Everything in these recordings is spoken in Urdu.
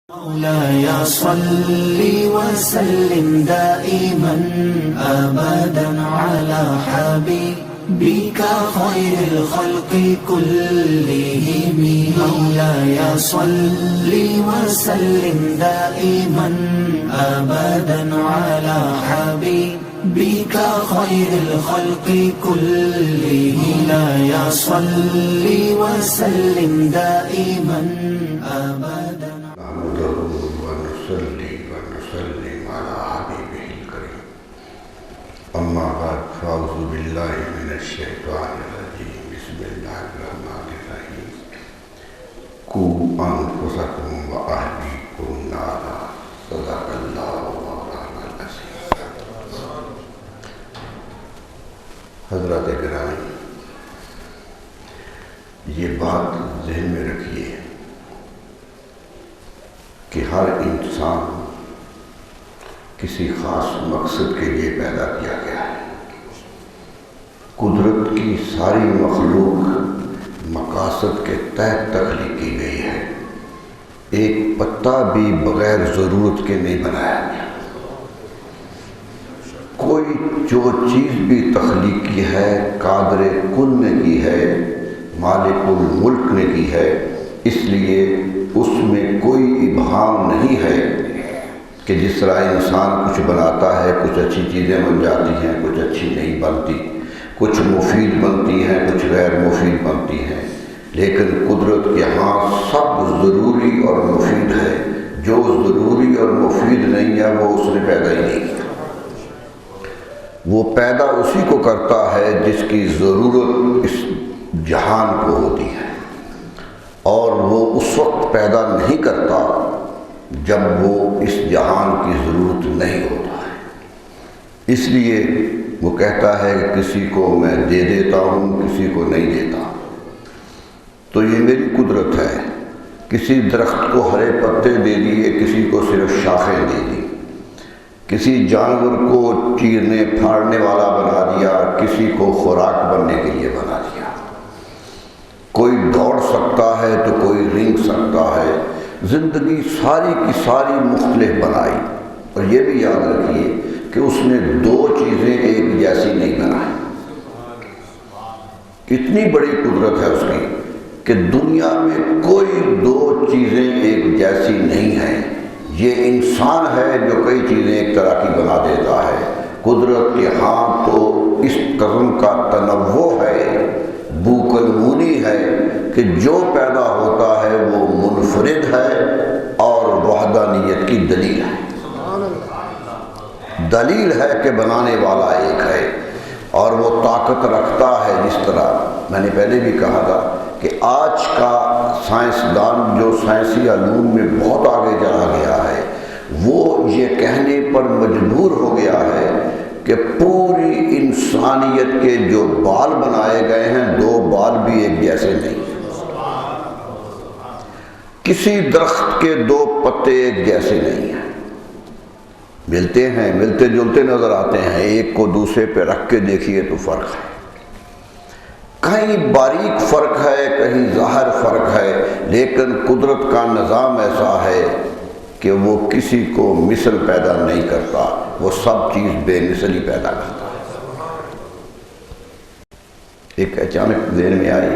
مولاي صل وسلم دائما أبدا على حبيبك خير الخلق كلهم. مولاي صل وسلم دائما أبدا على حبيبك خير الخلق كلهم. مولاي صل وسلم دائما أبدا. نحمده ونصلي ونسلم على حبيبه الكريم. أما بعد فأعوذ بالله من الشيطان الرجيم. بسم الله الرحمن الرحيم. قوا أنفسكم وأهليكم نارا. صدق الله مولانا العظيم. حضرات گرامی، یہ بات ذہن میں رکھیے کہ ہر انسان کسی خاص مقصد کے لیے پیدا کیا گیا ہے. قدرت کی ساری مخلوق مقاصد کے تحت تخلیق کی گئی ہے. ایک پتا بھی بغیر ضرورت کے نہیں بنایا گیا. کوئی جو چیز بھی تخلیق کی ہے قادر کن نے کی ہے، مالک الملک نے کی ہے، اس لیے اس میں کوئی ابہام نہیں ہے کہ جس طرح انسان کچھ بناتا ہے، کچھ اچھی چیزیں بن جاتی ہیں، کچھ اچھی نہیں بنتی، کچھ مفید بنتی ہیں، کچھ غیر مفید بنتی ہیں، لیکن قدرت کے ہاں سب ضروری اور مفید ہے. جو ضروری اور مفید نہیں ہے وہ اس نے پیدا ہی نہیں کیا. وہ پیدا اسی کو کرتا ہے جس کی ضرورت اس جہان کو ہوتی ہے، اور وہ اس وقت پیدا نہیں کرتا جب وہ اس جہان کی ضرورت نہیں ہوتا ہے. اس لیے وہ کہتا ہے کہ کسی کو میں دے دیتا ہوں، کسی کو نہیں دیتا. تو یہ میری قدرت ہے. کسی درخت کو ہرے پتے دے دیے، کسی کو صرف شاخیں دے دی. کسی جانور کو چیرنے پھاڑنے والا بنا دیا، کسی کو خوراک بننے کے لیے بنا دیا. کوئی دوڑ سکتا ہے تو کوئی رینگ سکتا ہے. زندگی ساری کی ساری مختلف بنائی. اور یہ بھی یاد رکھیے کہ اس نے دو چیزیں ایک جیسی نہیں بنائی. اتنی بڑی قدرت ہے اس کی کہ دنیا میں کوئی دو چیزیں ایک جیسی نہیں ہیں. یہ انسان ہے جو کئی چیزیں ایک طرح کی بنا دیتا ہے. قدرت کے ہاں تو اس قسم کا تنوع ہے، بوکلمونی ہے کہ جو پیدا ہوتا ہے وہ منفرد ہے اور وحدانیت کی دلیل ہے. دلیل ہے کہ بنانے والا ایک ہے، اور وہ طاقت رکھتا ہے. جس طرح میں نے پہلے بھی کہا تھا کہ آج کا سائنسدان جو سائنسی علوم میں بہت آگے چلا گیا ہے، وہ یہ کہنے پر مجبور ہو گیا ہے کہ پوری انسانیت کے جو بال بنائے گئے ہیں، دو بال بھی ایک جیسے نہیں. کسی درخت کے دو پتے ایک جیسے نہیں ہیں. ملتے ہیں، ملتے جلتے نظر آتے ہیں. ایک کو دوسرے پہ رکھ کے دیکھیے تو فرق ہے. کہیں باریک فرق ہے، کہیں ظاہر فرق ہے، لیکن قدرت کا نظام ایسا ہے کہ وہ کسی کو مثل پیدا نہیں کرتا. وہ سب چیز بے مثل ہی پیدا کرتا ہے. ایک اچانک ذہن میں آئی،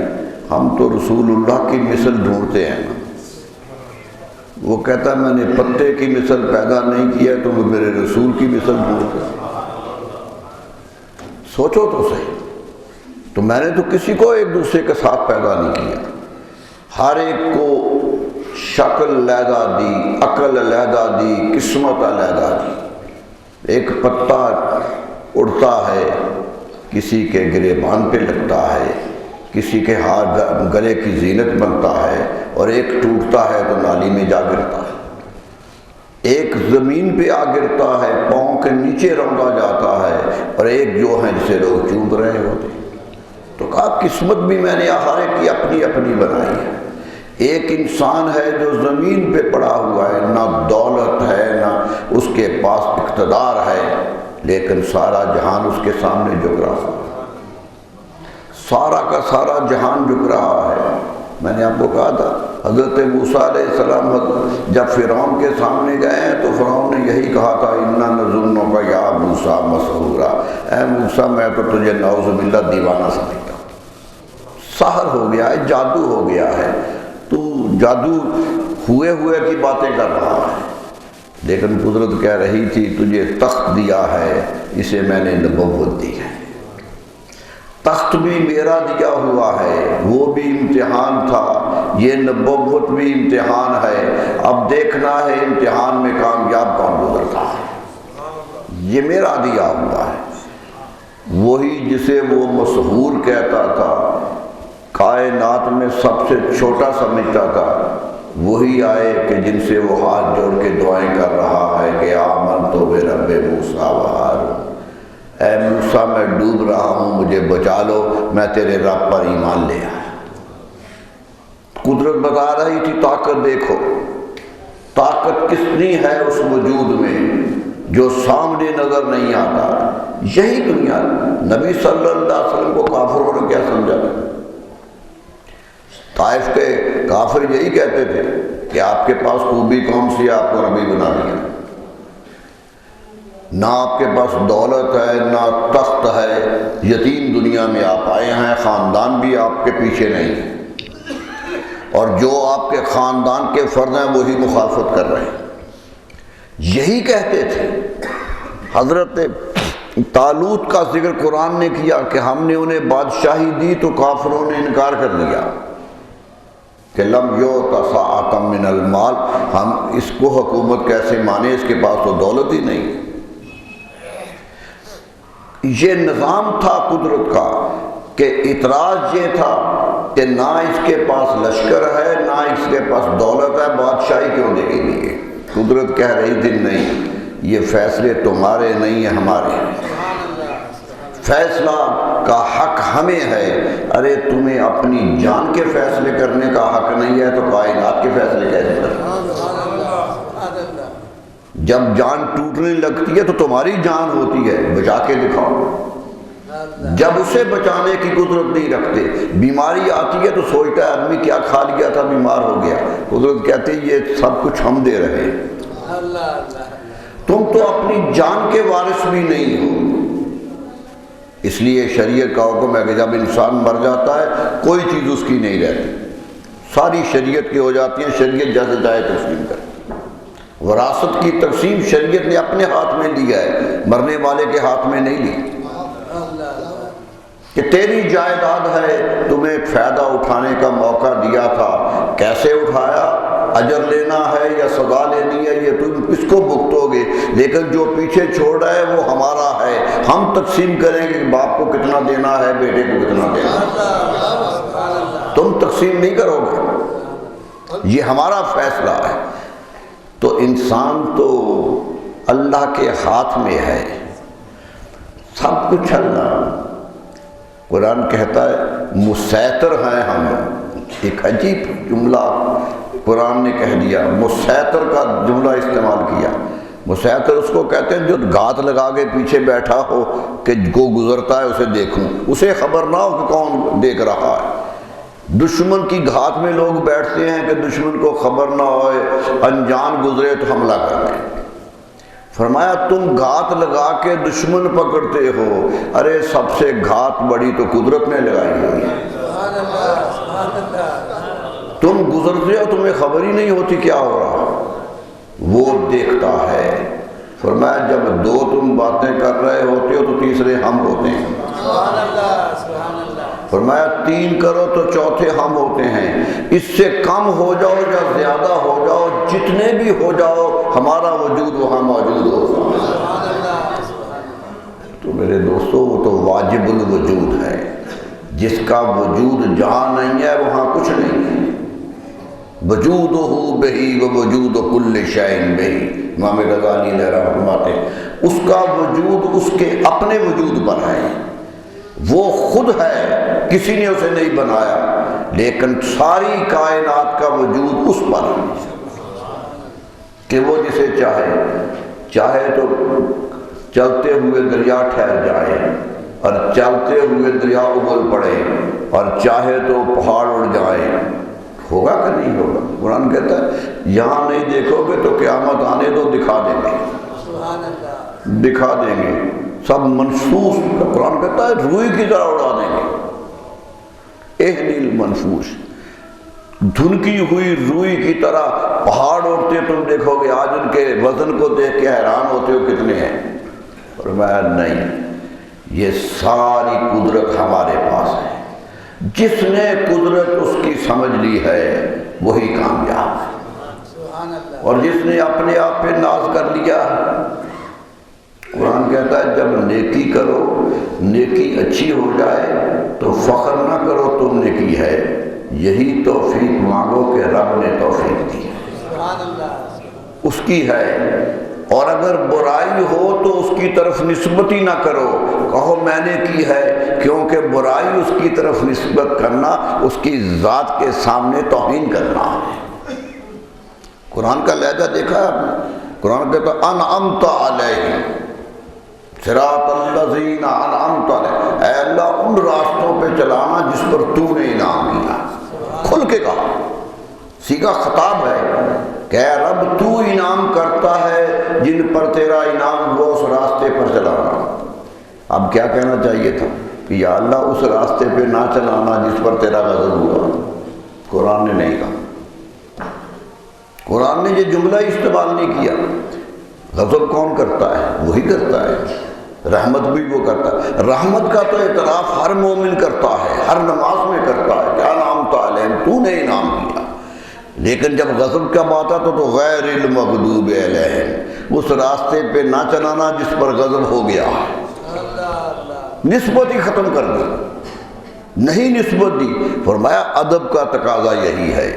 ہم تو رسول اللہ کی مثل ڈھونڈتے ہیں نا. وہ کہتا ہے میں نے پتے کی مثل پیدا نہیں کیا تو وہ میرے رسول کی مثل ڈھونڈتے ہیں. سوچو تو صحیح. تو میں نے تو کسی کو ایک دوسرے کے ساتھ پیدا نہیں کیا. ہر ایک کو شکل علیحدہ دی، عقل علیحدہ دی، قسمت علیحدہ دی. ایک پتا اڑتا ہے، کسی کے گریبان پہ لگتا ہے، کسی کے ہاتھ گلے کی زینت بنتا ہے، اور ایک ٹوٹتا ہے تو نالی میں جا گرتا ہے. ایک زمین پہ آ گرتا ہے، پاؤں کے نیچے روندا جاتا ہے، اور ایک جو ہے جسے لوگ چوم رہے ہوتے. تو کہا قسمت بھی میں نے ہر ایک کی اپنی اپنی بنائی ہے. ایک انسان ہے جو زمین پہ پڑا ہوا ہے، نہ دولت ہے نہ اس کے پاس اقتدار ہے، لیکن سارا جہان اس کے سامنے جھک رہا ہے. سارا کا سارا جہان جھک رہا ہے. میں نے آپ کو کہا تھا حضرت موسیٰ علیہ السلام جب فرعون کے سامنے گئے ہیں تو فرعون نے یہی کہا تھا اِنَّا نَظُنُّكَ يَا مُوسیٰ مَسْحُورًا، اے موسیٰ میں تو تجھے نعوذ باللہ دیوانہ سمجھتا ہوں، سحر ہو گیا ہے، جادو ہو گیا ہے، تو جادو ہوئے کی باتیں کر رہا ہے۔ لیکن قدرت کہہ رہی تھی تجھے تخت دیا ہے، اسے میں نے نبوت دی ہے، تخت بھی میرا دیا ہوا ہے، وہ بھی امتحان تھا، یہ نبوت بھی امتحان ہے، اب دیکھنا ہے امتحان میں کامیاب کون گزرتا ہے، یہ میرا دیا ہوا ہے۔ وہی جسے وہ مسحور کہتا تھا، کائنات میں سب سے چھوٹا سمجھتا تھا، وہی آئے کہ جن سے وہ ہاتھ جوڑ کے دعائیں کر رہا ہے کہ آمنت برب موسیٰ و ہارون، اے موسیٰ میں ڈوب رہا ہوں، مجھے بچا لو، میں تیرے رب پر ایمان لے آیا۔ قدرت بتا رہی تھی طاقت دیکھو، طاقت کتنی ہے اس وجود میں جو سامنے نظر نہیں آتا۔ یہی دنیا، نبی صلی اللہ علیہ وسلم کو کافروں نے کیا سمجھا؟ طائف کے کافر یہی کہتے تھے کہ آپ کے پاس خوبی کون سی ہے، آپ کو نبی بنا دیا، نہ آپ کے پاس دولت ہے نہ تخت ہے، یتیم دنیا میں آپ آئے ہیں، خاندان بھی آپ کے پیچھے نہیں ہے، اور جو آپ کے خاندان کے فرد ہیں وہی مخالفت کر رہے ہیں، یہی کہتے تھے۔ حضرت طالوت کا ذکر قرآن نے کیا کہ ہم نے انہیں بادشاہی دی تو کافروں نے انکار کر دیا کہ لم یؤت ساعۃ من المال، ہم اس کو حکومت کیسے مانے، اس کے پاس تو دولت ہی نہیں۔ یہ نظام تھا قدرت کا کہ اعتراض یہ تھا کہ نہ اس کے پاس لشکر ہے نہ اس کے پاس دولت ہے، بادشاہی کیوں دے گی؟ قدرت کہہ رہی تھی نہیں، یہ فیصلے تمہارے نہیں ہیں، ہمارے ہیں، فیصلہ کا حق ہمیں ہے۔ ارے تمہیں اپنی جان کے فیصلے کرنے کا حق نہیں ہے تو کائنات کے فیصلے کیسے کریں؟ جب جان ٹوٹنے لگتی ہے تو تمہاری جان ہوتی ہے، بچا کے دکھاؤ۔ جب اسے بچانے کی قدرت نہیں رکھتے، بیماری آتی ہے تو سوچتا ہے آدمی کیا کھا لیا تھا بیمار ہو گیا، قدرت کہتے ہیں یہ سب کچھ ہم دے رہے ہیں، تم تو اپنی جان کے وارث بھی نہیں ہو۔ اس لیے شریعت کا حکم ہے کہ جب انسان مر جاتا ہے کوئی چیز اس کی نہیں رہتی، ساری شریعت کی ہو جاتی ہیں، شریعت جیسے چاہے تقسیم کرتی۔ وراثت کی تقسیم شریعت نے اپنے ہاتھ میں لی ہے، مرنے والے کے ہاتھ میں نہیں لی، کہ تیری جائیداد ہے، تمہیں فائدہ اٹھانے کا موقع دیا تھا، کیسے اٹھایا، اجر لینا ہے یا سزا لینی ہے یہ تم اس کو بھگتو گے، لیکن جو پیچھے چھوڑ رہا ہے وہ ہمارا ہے، ہم تقسیم کریں گے کہ باپ کو کتنا دینا ہے، بیٹے کو کتنا دینا ہے، تم تقسیم نہیں کرو گے، یہ ہمارا فیصلہ ہے۔ تو انسان تو اللہ کے ہاتھ میں ہے، سب کچھ اللہ۔ قرآن کہتا ہے مسیطر ہیں ہم، ایک عجیب جملہ قرآن نے کہہ دیا، مسیطر کا جملہ استعمال کیا۔ مسیطر اس کو کہتے ہیں جو گھات لگا کے پیچھے بیٹھا ہو کہ کو گزرتا ہے اسے دیکھوں، اسے خبر نہ ہو کہ کون دیکھ رہا ہے۔ دشمن کی گھات میں لوگ بیٹھتے ہیں کہ دشمن کو خبر نہ ہوئے، انجان گزرے تو حملہ کر دیں۔ فرمایا تم گھات لگا کے دشمن پکڑتے ہو، ارے سب سے گھات بڑی تو قدرت نے لگائی ہوئی ہے، تم گزرتے ہو تمہیں خبر ہی نہیں ہوتی کیا ہو رہا، وہ دیکھتا ہے۔ فرمایا جب دو تم باتیں کر رہے ہوتے ہو تو تیسرے ہم ہوتے ہیں، فرمایا تین کرو تو چوتھے ہم ہوتے ہیں، اس سے کم ہو جاؤ یا زیادہ ہو جاؤ، جتنے بھی ہو جاؤ ہمارا وجود وہاں موجود ہوگا۔ تو میرے دوستو وہ تو واجب الوجود ہے، جس کا وجود جہاں نہیں ہے وہاں کچھ نہیں ہے، وجودہ بہی و وجود کل شیء بہی، امام غزالی علیہ رحمۃ فرماتے ہیں اس کا وجود اس کے اپنے وجود پر ہے، وہ خود ہے، کسی نے اسے نہیں بنایا، لیکن ساری کائنات کا وجود اس پر ہے کہ وہ جسے چاہے تو چلتے ہوئے دریا ٹھہر جائے اور چلتے ہوئے دریا ابل پڑے، اور چاہے تو پہاڑ اڑ جائے، ہوگا کہ نہیں ہوگا؟ قرآن کہتا ہے یہاں نہیں دیکھو گے تو قیامت آنے دو، دکھا دیں گے، دکھا دیں گے، سب منفوس، قرآن کہتا ہے روئی کی طرح اڑا دیں گے، اہل منفوس، دھنکی ہوئی روئی کی طرح پہاڑ اڑتے تم دیکھو گے، آج ان کے وزن کو دیکھ کے حیران ہوتے ہو کتنے ہیں، فرمایا نہیں، یہ ساری قدرت ہمارے پاس ہے، جس نے قدرت اس کی سمجھ لی ہے وہی کامیاب ہے، اور جس نے اپنے آپ پہ ناز کر لیا، قرآن کہتا ہے جب نیکی کرو، نیکی اچھی ہو جائے تو فخر نہ کرو تم نے کی ہے، یہی توفیق مانگو کہ رب نے توفیق دی ہے، اس کی ہے، اور اگر برائی ہو تو اس کی طرف نسبت ہی نہ کرو، کہو میں نے کی ہے، کیونکہ برائی اس کی طرف نسبت کرنا اس کی ذات کے سامنے توہین کرنا ہے۔ قرآن کا لہجہ دیکھا ہے آپ نے؟ قرآن کہتا ہے انعمت علیہم صراط الذین انعمت علیہم، اے اللہ ان راستوں پہ چلانا جس پر تو نے انعام کیا، کھل کے کہا، سیدھا خطاب ہے کہ اے رب تو انعام کرتا ہے جن پر تیرا انعام ہوا اس راستے پر چلانا۔ اب کیا کہنا چاہیے تھا کہ یا اللہ اس راستے پہ نہ چلانا جس پر تیرا غضب ہوا، قرآن نے نہیں کہا، قرآن نے یہ جملہ استعمال نہیں کیا۔ غضب کون کرتا ہے؟ وہی کرتا ہے، رحمت بھی وہ کرتا ہے، رحمت کا تو اعتراف ہر مومن کرتا ہے، ہر نماز میں کرتا ہے کہ انعمت علیہم، تو نے انعام کیا، لیکن جب غضب کا بات آتا تو غیر المغضوب علیہم، اس راستے پہ نہ چلانا جس پر غضب ہو گیا، نسبت ہی ختم کر دی، نہیں نسبت دی۔ فرمایا ادب کا تقاضا یہی ہے،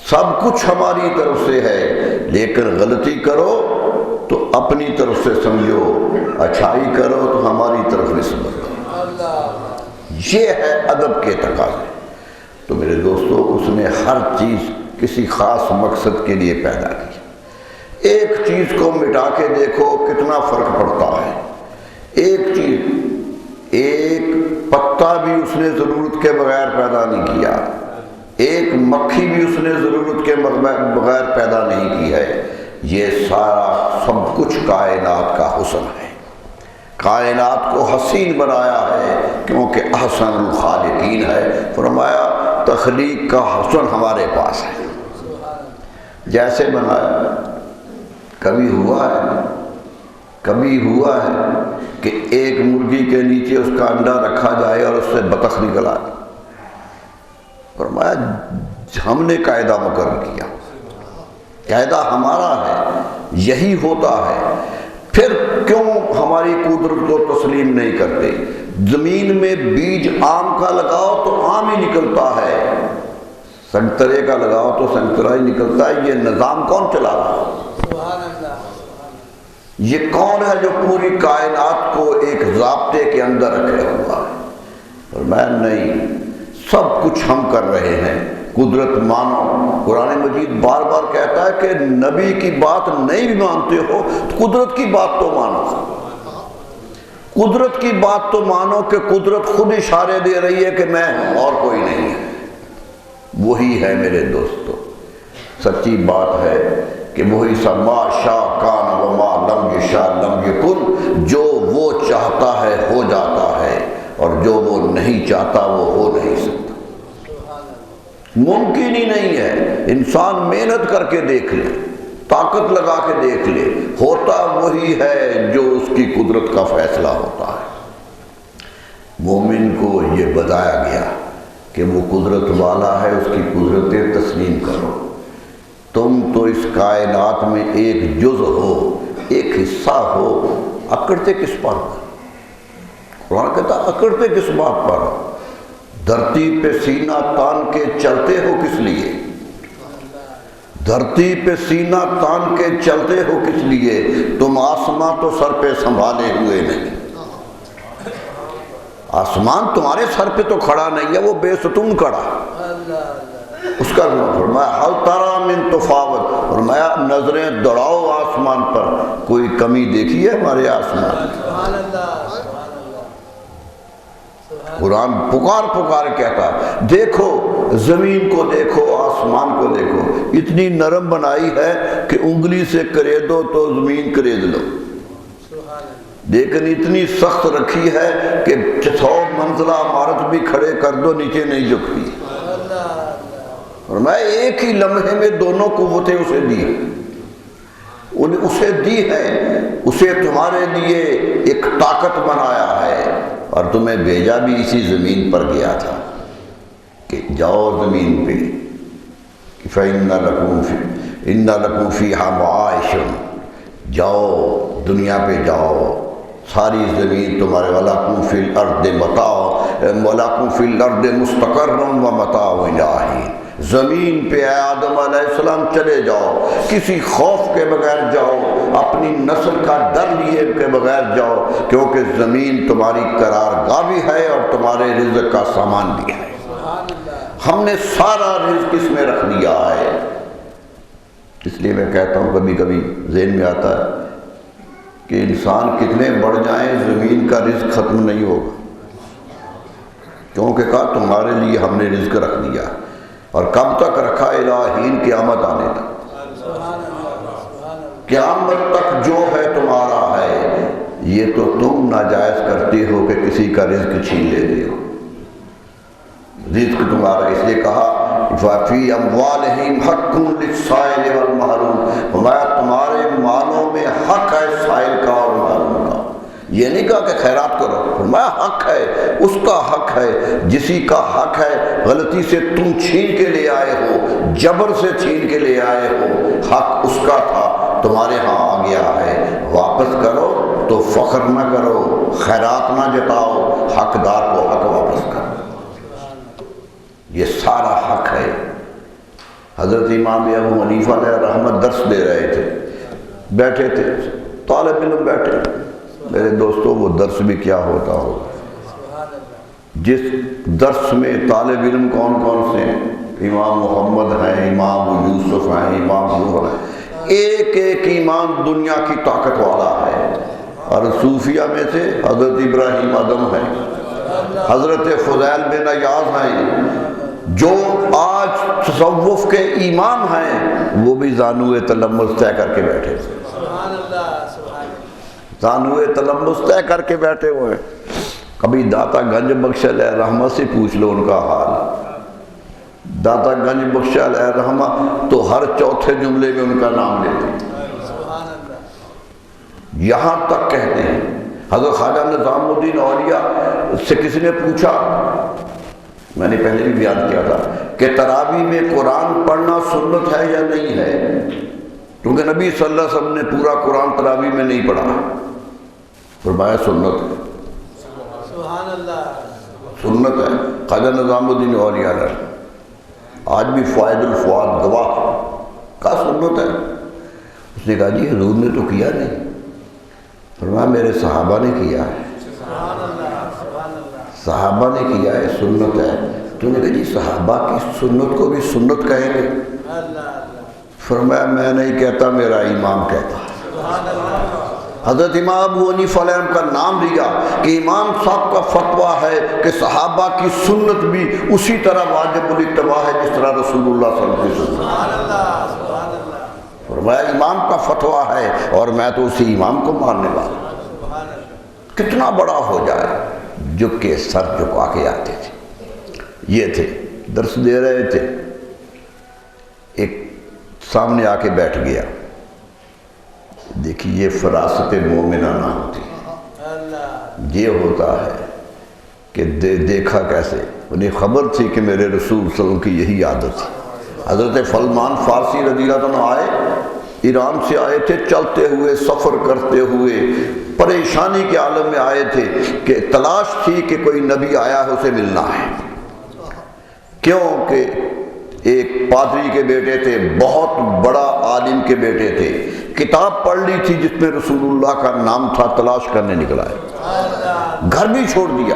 سب کچھ ہماری طرف سے ہے، لیکن غلطی کرو تو اپنی طرف سے سمجھو، اچھائی کرو تو ہماری طرف نسبت کرو، یہ ہے ادب کے تقاضے۔ تو میرے دوستو اس نے ہر چیز کسی خاص مقصد کے لیے پیدا کی، ایک چیز کو مٹا کے دیکھو کتنا فرق پڑتا ہے، ایک چیز، ایک پتا بھی اس نے ضرورت کے بغیر پیدا نہیں کیا، ایک مکھی بھی اس نے ضرورت کے بغیر پیدا نہیں کی ہے، یہ سارا سب کچھ کائنات کا حسن ہے، کائنات کو حسین بنایا ہے کیونکہ احسن الخالقین ہے۔ فرمایا تخلیق کا حسن ہمارے پاس ہے، جیسے بنایا، کبھی ہوا ہے کہ ایک مرغی کے نیچے اس کا انڈا رکھا جائے اور اس سے بطخ نکل آئے؟ فرمایا ہم نے قاعدہ مقرر کیا، قاعدہ ہمارا ہے، یہی ہوتا ہے، پھر کیوں ہماری قدرت کو تسلیم نہیں کرتے؟ زمین میں بیج آم کا لگاؤ تو آم ہی نکلتا ہے، سنترے کا لگاؤ تو سنترا ہی نکلتا ہے، یہ نظام کون چلا رہا ہے؟ یہ کون ہے جو پوری کائنات کو ایک ضابطے کے اندر رکھے ہوا ہے؟ اور میں نہیں، سب کچھ ہم کر رہے ہیں، قدرت مانو۔ قرآن مجید بار بار کہتا ہے کہ نبی کی بات نہیں بھی مانتے ہو تو قدرت کی بات تو مانو، قدرت کی بات تو مانو کہ قدرت خود اشارے دے رہی ہے کہ میں ہوں اور کوئی نہیں ہے، وہی ہے میرے دوستو۔ سچی بات ہے کہ وہی سب ما شاء کان وما لم یشاء لم یکن، جو وہ چاہتا ہے ہو جاتا ہے اور جو وہ نہیں چاہتا وہ ہو نہیں سکتا، ممکن ہی نہیں ہے۔ انسان محنت کر کے دیکھ لے، طاقت لگا کے دیکھ لے، ہوتا وہی ہے جو اس کی قدرت کا فیصلہ ہوتا ہے۔ مومن کو یہ بتایا گیا کہ وہ قدرت والا ہے، اس کی قدرتیں تسلیم کرو۔ تم تو اس کائنات میں ایک جز ہو، ایک حصہ ہو، اکڑتے کس بات پر؟ قرآن کہتا اکڑتے کس بات پر؟ دھرتی پہ سینہ تان کے چلتے ہو کس لیے؟ دھرتی پہ سینہ تان کے چلتے ہو کس لیے؟ تم آسمان تو سر پہ سنبھالے ہوئے نہیں، آسمان تمہارے سر پہ تو کھڑا نہیں ہے، وہ بے ستون کھڑا، اس کا فرمایا حل تری من تفاوت، فرمایا نظریں دوڑاؤ آسمان پر، کوئی کمی دیکھی ہے ہمارے آسمان؟ قرآن پکار پکار کہتا ہے دیکھو زمین کو دیکھو، آسمان کو دیکھو، اتنی نرم بنائی ہے کہ انگلی سے کرے دو تو زمین کرید لو، لیکن اتنی سخت رکھی ہے کہ 100 منزلہ عمارت بھی کھڑے کر دو نیچے نہیں جھکتی۔ اور میں ایک ہی لمحے میں دونوں قوتیں اسے دی، اسے دی ہے، اسے تمہارے لیے ایک طاقت بنایا ہے، اور تمہیں بھیجا بھی اسی زمین پر گیا تھا کہ جاؤ زمین پہ، فَإِنَّ لَكُمْ فِيهَا مَعَائِشٌ، جاؤ دنیا پہ جاؤ، ساری زمین تمہارے وَلَكُمْ فِي الْأَرْضِ مَتَاعٌ وَلَكُمْ فِي الْأَرْضِ مُسْتَقَرٌّ وَمَتَاعٌ إِلَىٰ حِينٍ، زمین پہ اے آدم علیہ السلام چلے جاؤ، کسی خوف کے بغیر جاؤ، اپنی نسل کا ڈر لیے کے بغیر جاؤ، کیونکہ زمین تمہاری قرارگاہ بھی ہے اور تمہارے رزق کا سامان بھی ہے۔ ہم نے سارا رزق اس میں رکھ دیا ہے۔ اس لیے میں کہتا ہوں کبھی کبھی ذہن میں آتا ہے کہ انسان کتنے بڑھ جائیں زمین کا رزق ختم نہیں ہوگا، کیونکہ کہا تمہارے لیے ہم نے رزق رکھ دیا، اور کب تک رکھا؟ الہین قیامت آنے تک، قیامت تک جو ہے تمہارا ہے، یہ تو تم ناجائز کرتے ہو کہ کسی کا رزق چھین لیتے ہو، رزق تمہارا۔ اس لیے کہا فَفِي أَمْوَالِهِمْ حَقٌّ لِلسَّائِلِ وَالْمَحْرُومِ، ہمارا تمہارے مالوں میں حق ہے سائل کا اور محروم کا۔ یہ نہیں کہا کہ خیرات کرو، فرمایا حق ہے، اس کا حق ہے، جسی کا حق ہے، غلطی سے تم چھین کے لے آئے ہو، جبر سے چھین کے لے آئے ہو، حق اس کا تھا، تمہارے ہاں آ گیا ہے، واپس کرو تو فخر نہ کرو، خیرات نہ جتاؤ، حقدار کو حق واپس کرو، یہ سارا حق ہے۔ حضرت امام ابو حنیفہ علیہ رحمت درس دے رہے تھے، بیٹھے تھے، طالب علم بیٹھے، میرے دوستوں وہ درس بھی کیا ہوتا ہو، جس درس میں طالب علم کون کون سے ہیں؟ امام محمد ہیں، امام یوسف ہیں، امام ظہر ہیں، ایک ایک امام دنیا کی طاقت والا ہے، اور صوفیہ میں سے حضرت ابراہیم ادم ہیں، حضرت فضیل بن عیاض ہیں، جو آج تصوف کے امام ہیں، وہ بھی زانوِ تلمس طے کر کے بیٹھے، زانوِ تلمس طے کر کے بیٹھے ہوئے ہیں۔ کبھی داتا گنج بخش علیہ رحمہ سے پوچھ لو ان کا حال، داتا گنج بخش علیہ رحمہ تو ہر چوتھے جملے میں ان کا نام لیتے ہیں، یہاں تک کہتے ہیں۔ حضرت خواجہ نظام الدین اولیاء سے کسی نے پوچھا، میں نے پہلے بھی بیان کیا تھا کہ تراویح میں قرآن پڑھنا سنت ہے یا نہیں ہے، کیونکہ نبی صلی اللہ علیہ وسلم نے پورا قرآن تراویح میں نہیں پڑھا، فرمایا سنت ہے، سنت ہے۔ خواجہ نظام الدین اولیاء آج بھی فائد الفؤاد گواہ کا سنت ہے۔ اس نے کہا جی حضور نے تو کیا نہیں، فرمایا میرے صحابہ نے کیا ہے، صحابہ نے کیا ہے، سنت ہے۔ تو نے کہا جی صحابہ کی سنت کو بھی سنت کہیں گے؟ فرمایا میں نہیں کہتا، میرا امام کہتا ہے۔ حضرت امام ابو حنیفہ علیہ کا نام لیا کہ امام صاحب کا فتویٰ ہے کہ صحابہ کی سنت بھی اسی طرح واجب الاتباع ہے جس طرح رسول اللہ صلی اللہ علیہ وسلم کی۔ فرمایا امام کا فتویٰ ہے اور میں تو اسی امام کو ماننے والا۔ کتنا بڑا ہو جائے، جھک کے سر جھکا کے آتے تھے۔ یہ تھے درس دے رہے تھے، ایک سامنے آ کے بیٹھ گیا، دیکھیے یہ فراست مومنہ نہ ہوتی، یہ ہوتا ہے کہ دیکھا کیسے، انہیں خبر تھی کہ میرے رسول صلی اللہ علیہ وسلم کی یہی عادت تھی۔ حضرت سلمان فارسی رضی اللہ عنہ آئے، ایران سے آئے تھے، چلتے ہوئے سفر کرتے ہوئے پریشانی کے عالم میں آئے تھے کہ تلاش تھی کہ کوئی نبی آیا ہے اسے ملنا ہے، کیونکہ ایک پادری کے بیٹے تھے، بہت بڑا عالم کے بیٹے تھے، کتاب پڑھ لی تھی جس میں رسول اللہ کا نام تھا، تلاش کرنے نکلا ہے، گھر بھی چھوڑ دیا،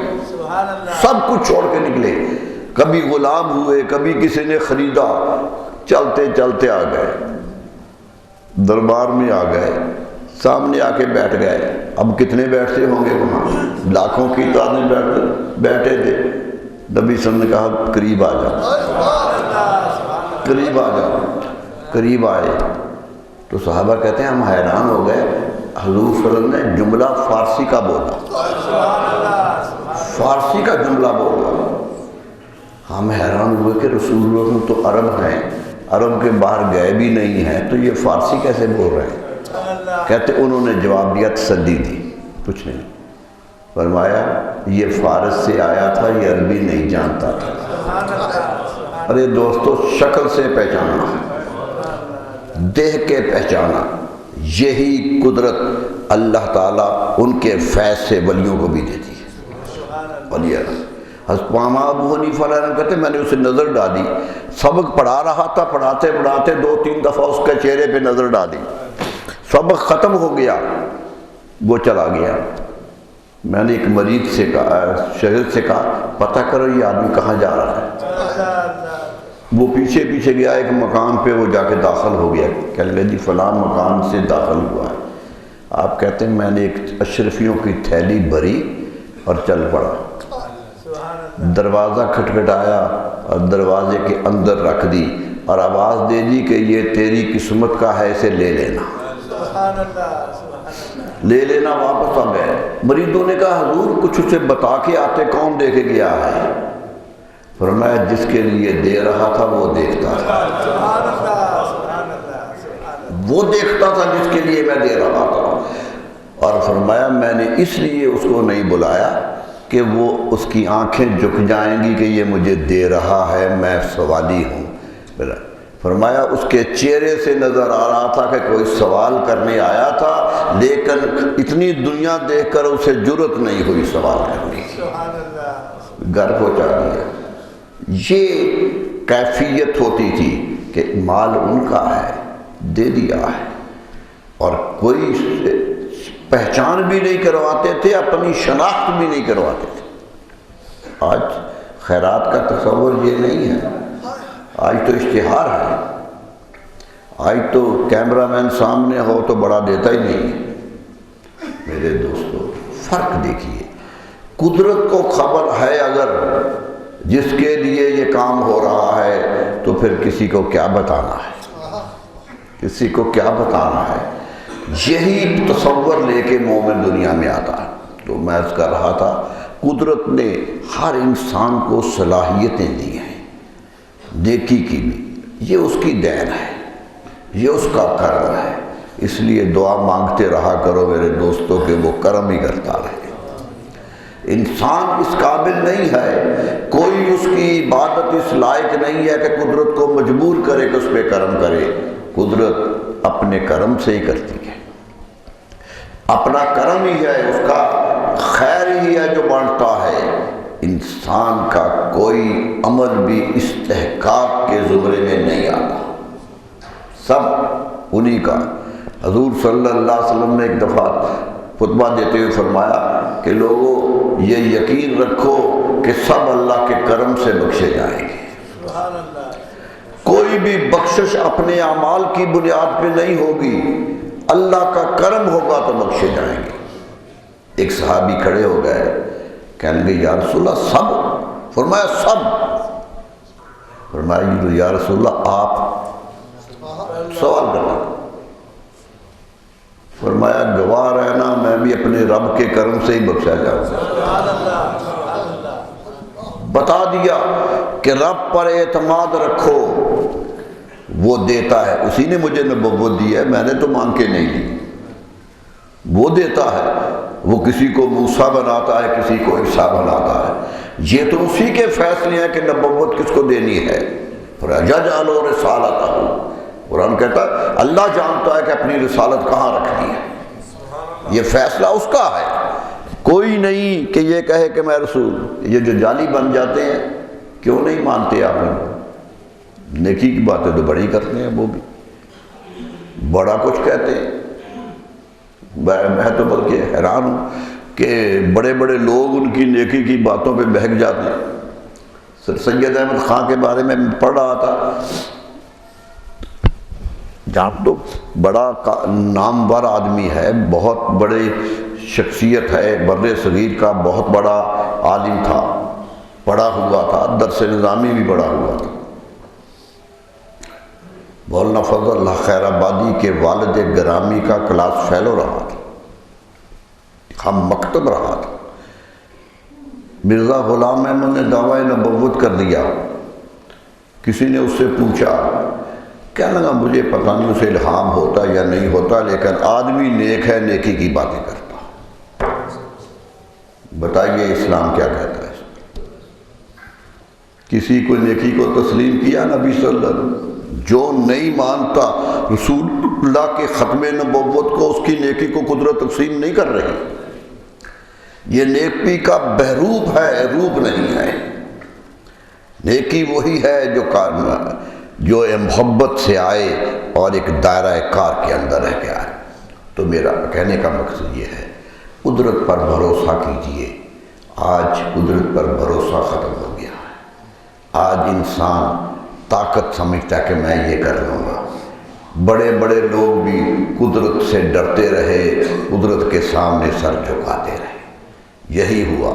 سب کچھ چھوڑ کے نکلے، کبھی غلام ہوئے، کبھی کسی نے خریدا، چلتے چلتے آ گئے، دربار میں آ گئے، سامنے آ کے بیٹھ گئے۔ اب کتنے بیٹھتے ہوں گے وہاں، لاکھوں کی تعداد بیٹھے تھے۔ نبی صلی اللہ علیہ وسلم نے کہا قریب آ جاؤ، قریب آ جاؤ۔ قریب آئے تو صحابہ کہتے ہیں ہم حیران ہو گئے، حضور صلی اللہ علیہ وسلم نے جملہ فارسی کا بولا، فارسی کا جملہ بولا۔ ہم حیران ہوئے کہ رسول اللہ تو عرب ہیں، عرب کے باہر گئے بھی نہیں ہیں، تو یہ فارسی کیسے بول رہے ہیں؟ کہتے انہوں نے جواب دیا، تسلی دی، کچھ نہیں۔ فرمایا یہ فارس سے آیا تھا، یہ عربی نہیں جانتا تھا۔ ارے دوستو، شکل سے پہچانا، دیکھ کے پہچانا، یہی قدرت اللہ تعالیٰ ان کے فیض سے ولیوں کو بھی دیتی ہے۔ ولی حضرت امام ابو حنیفہ رحمہ اللہ کہتے ہیں میں نے اسے نظر ڈالی، سبق پڑھا رہا تھا، پڑھاتے پڑھاتے 2-3 دفعہ اس کے چہرے پہ نظر ڈالی، سبق ختم ہو گیا، وہ چلا گیا۔ میں نے ایک مریض سے کہا، شاگرد سے کہا پتہ کرو یہ آدمی کہاں جا رہا ہے۔ وہ پیچھے پیچھے گیا، ایک مکان پہ وہ جا کے داخل ہو گیا، کہنے لگا جی فلاں مکان سے داخل ہوا ہے۔ آپ کہتے ہیں میں نے ایک اشرفیوں کی تھیلی بھری اور چل پڑا، دروازہ کھٹکھٹایا اور دروازے کے اندر رکھ دی اور آواز دے دی کہ یہ تیری قسمت کا ہے، اسے لے لینا، لے لینا۔ واپس آ گئے۔ مریدوں نے کہا حضور کچھ اسے بتا کے آتے، کون دے کے گیا ہے؟ فرمایا جس کے لیے دے رہا تھا وہ دیکھتا تھا، وہ دیکھتا تھا جس کے لیے میں دے رہا تھا۔ اور فرمایا میں نے اس لیے اس کو نہیں بلایا کہ وہ اس کی آنکھیں جھک جائیں گی کہ یہ مجھے دے رہا ہے، میں سوالی ہوں۔ فرمایا اس کے چہرے سے نظر آ رہا تھا کہ کوئی سوال کرنے آیا تھا، لیکن اتنی دنیا دیکھ کر اسے جرأت نہیں ہوئی سوال کرنے کی، گھر پہنچا دیا۔ یہ کیفیت ہوتی تھی کہ مال ان کا ہے، دے دیا ہے، اور کوئی پہچان بھی نہیں کرواتے تھے، اپنی شناخت بھی نہیں کرواتے تھے۔ آج خیرات کا تصور یہ نہیں ہے، آج تو اشتہار ہے، آج تو کیمرہ مین سامنے ہو تو بڑا دیتا ہی نہیں ہے۔ میرے دوستو فرق دیکھیے، قدرت کو خبر ہے اگر جس کے لیے یہ کام ہو رہا ہے، تو پھر کسی کو کیا بتانا ہے، کسی کو کیا بتانا ہے۔ یہی تصور لے کے مومن دنیا میں آتا ہے۔ تو میں اس کر رہا تھا قدرت نے ہر انسان کو صلاحیتیں دی ہیں، نیکی کی بھی، یہ اس کی دین ہے، یہ اس کا کرم ہے۔ اس لیے دعا مانگتے رہا کرو میرے دوستوں کہ وہ کرم ہی کرتا رہے۔ انسان اس قابل نہیں ہے، کوئی اس کی عبادت اس لائق نہیں ہے کہ قدرت کو مجبور کرے کہ اس پہ کرم کرے۔ قدرت اپنے کرم سے ہی کرتی ہے، اپنا کرم ہی ہے، اس کا خیر ہی ہے جو بانٹتا ہے۔ انسان کا کوئی عمل بھی استحقاق کے زمرے میں نہیں آتا، سب انہی کا۔ حضور صلی اللہ علیہ وسلم نے ایک دفعہ خطبہ دیتے ہوئے فرمایا کہ لوگوں یہ یقین رکھو کہ سب اللہ کے کرم سے بخشے جائیں گے، کوئی بھی بخشش اپنے اعمال کی بنیاد پہ نہیں ہوگی، اللہ کا کرم ہوگا تو بخشے جائیں گے۔ ایک صحابی کھڑے ہو گئے، کہنے لگے یا رسول اللہ سب؟ فرمایا سب۔ فرمایا یا رسول اللہ آپ سوال کرنا۔ فرمایا گواہ رہنا میں بھی اپنے رب کے کرم سے ہی بخشا جاؤں گا۔ بتا دیا کہ رب پر اعتماد رکھو، وہ دیتا ہے، اسی نے مجھے نبوت دی ہے، میں نے تو مانگ کے نہیں لی، وہ دیتا ہے، وہ کسی کو موسیٰ بناتا ہے، کسی کو عیسیٰ بناتا ہے، یہ تو اسی کے فیصلے ہیں کہ نبوت کس کو دینی ہے۔ فَيَجْعَلُ رِسَالَتَهُ، قرآن کہتا ہے اللہ جانتا ہے کہ اپنی رسالت کہاں رکھنی ہے، یہ فیصلہ اس کا ہے، کوئی نہیں کہ یہ کہے کہ میں رسول۔ یہ جو جعلی بن جاتے ہیں کیوں نہیں مانتے آپ ان؟ نیکی کی باتیں تو بڑی کرتے ہیں، وہ بھی بڑا کچھ کہتے ہیں۔ میں تو بلکہ حیران ہوں کہ بڑے بڑے لوگ ان کی نیکی کی باتوں پہ بہک جاتے ہیں۔ سر سید احمد خان کے بارے میں پڑھ رہا تھا، جہاں تو بڑا نامور آدمی ہے، بہت بڑے شخصیت ہے، بر صغیر کا بہت بڑا عالم تھا، پڑھا ہوا تھا، درس نظامی بھی پڑھا ہوا تھا۔ مولانا فضل اللہ خیر آبادی کے والد گرامی کا کلاس فیلو رہا تھا، ہم مکتب رہا تھا۔ مرزا غلام احمد نے دعویٰ نبوت کر دیا، کسی نے اس سے پوچھا، کہنے لگا مجھے پتہ نہیں اسے الہام ہوتا یا نہیں ہوتا، لیکن آدمی نیک ہے، نیکی کی باتیں کرتا۔ بتائیے اسلام کیا کہتا ہے؟ کسی کو نیکی کو تسلیم کیا نبی صلی اللہ علیہ وسلم؟ جو نہیں مانتا رسول اللہ کے ختم نبوت کو، اس کی نیکی کو قدرت تقسیم نہیں کر رہی۔ یہ نیکی کا بہروپ ہے، روپ نہیں ہے۔ نیکی وہی ہے جو محبت سے آئے اور ایک دائرہ کار کے اندر رہ کے آئے۔ تو میرا کہنے کا مقصد یہ ہے، قدرت پر بھروسہ کیجئے۔ آج قدرت پر بھروسہ ختم ہو گیا ہے۔ آج انسان طاقت سمجھتا ہے کہ میں یہ کر لوں گا۔ بڑے بڑے لوگ بھی قدرت سے ڈرتے رہے، قدرت کے سامنے سر جھکاتے رہے۔ یہی ہوا۔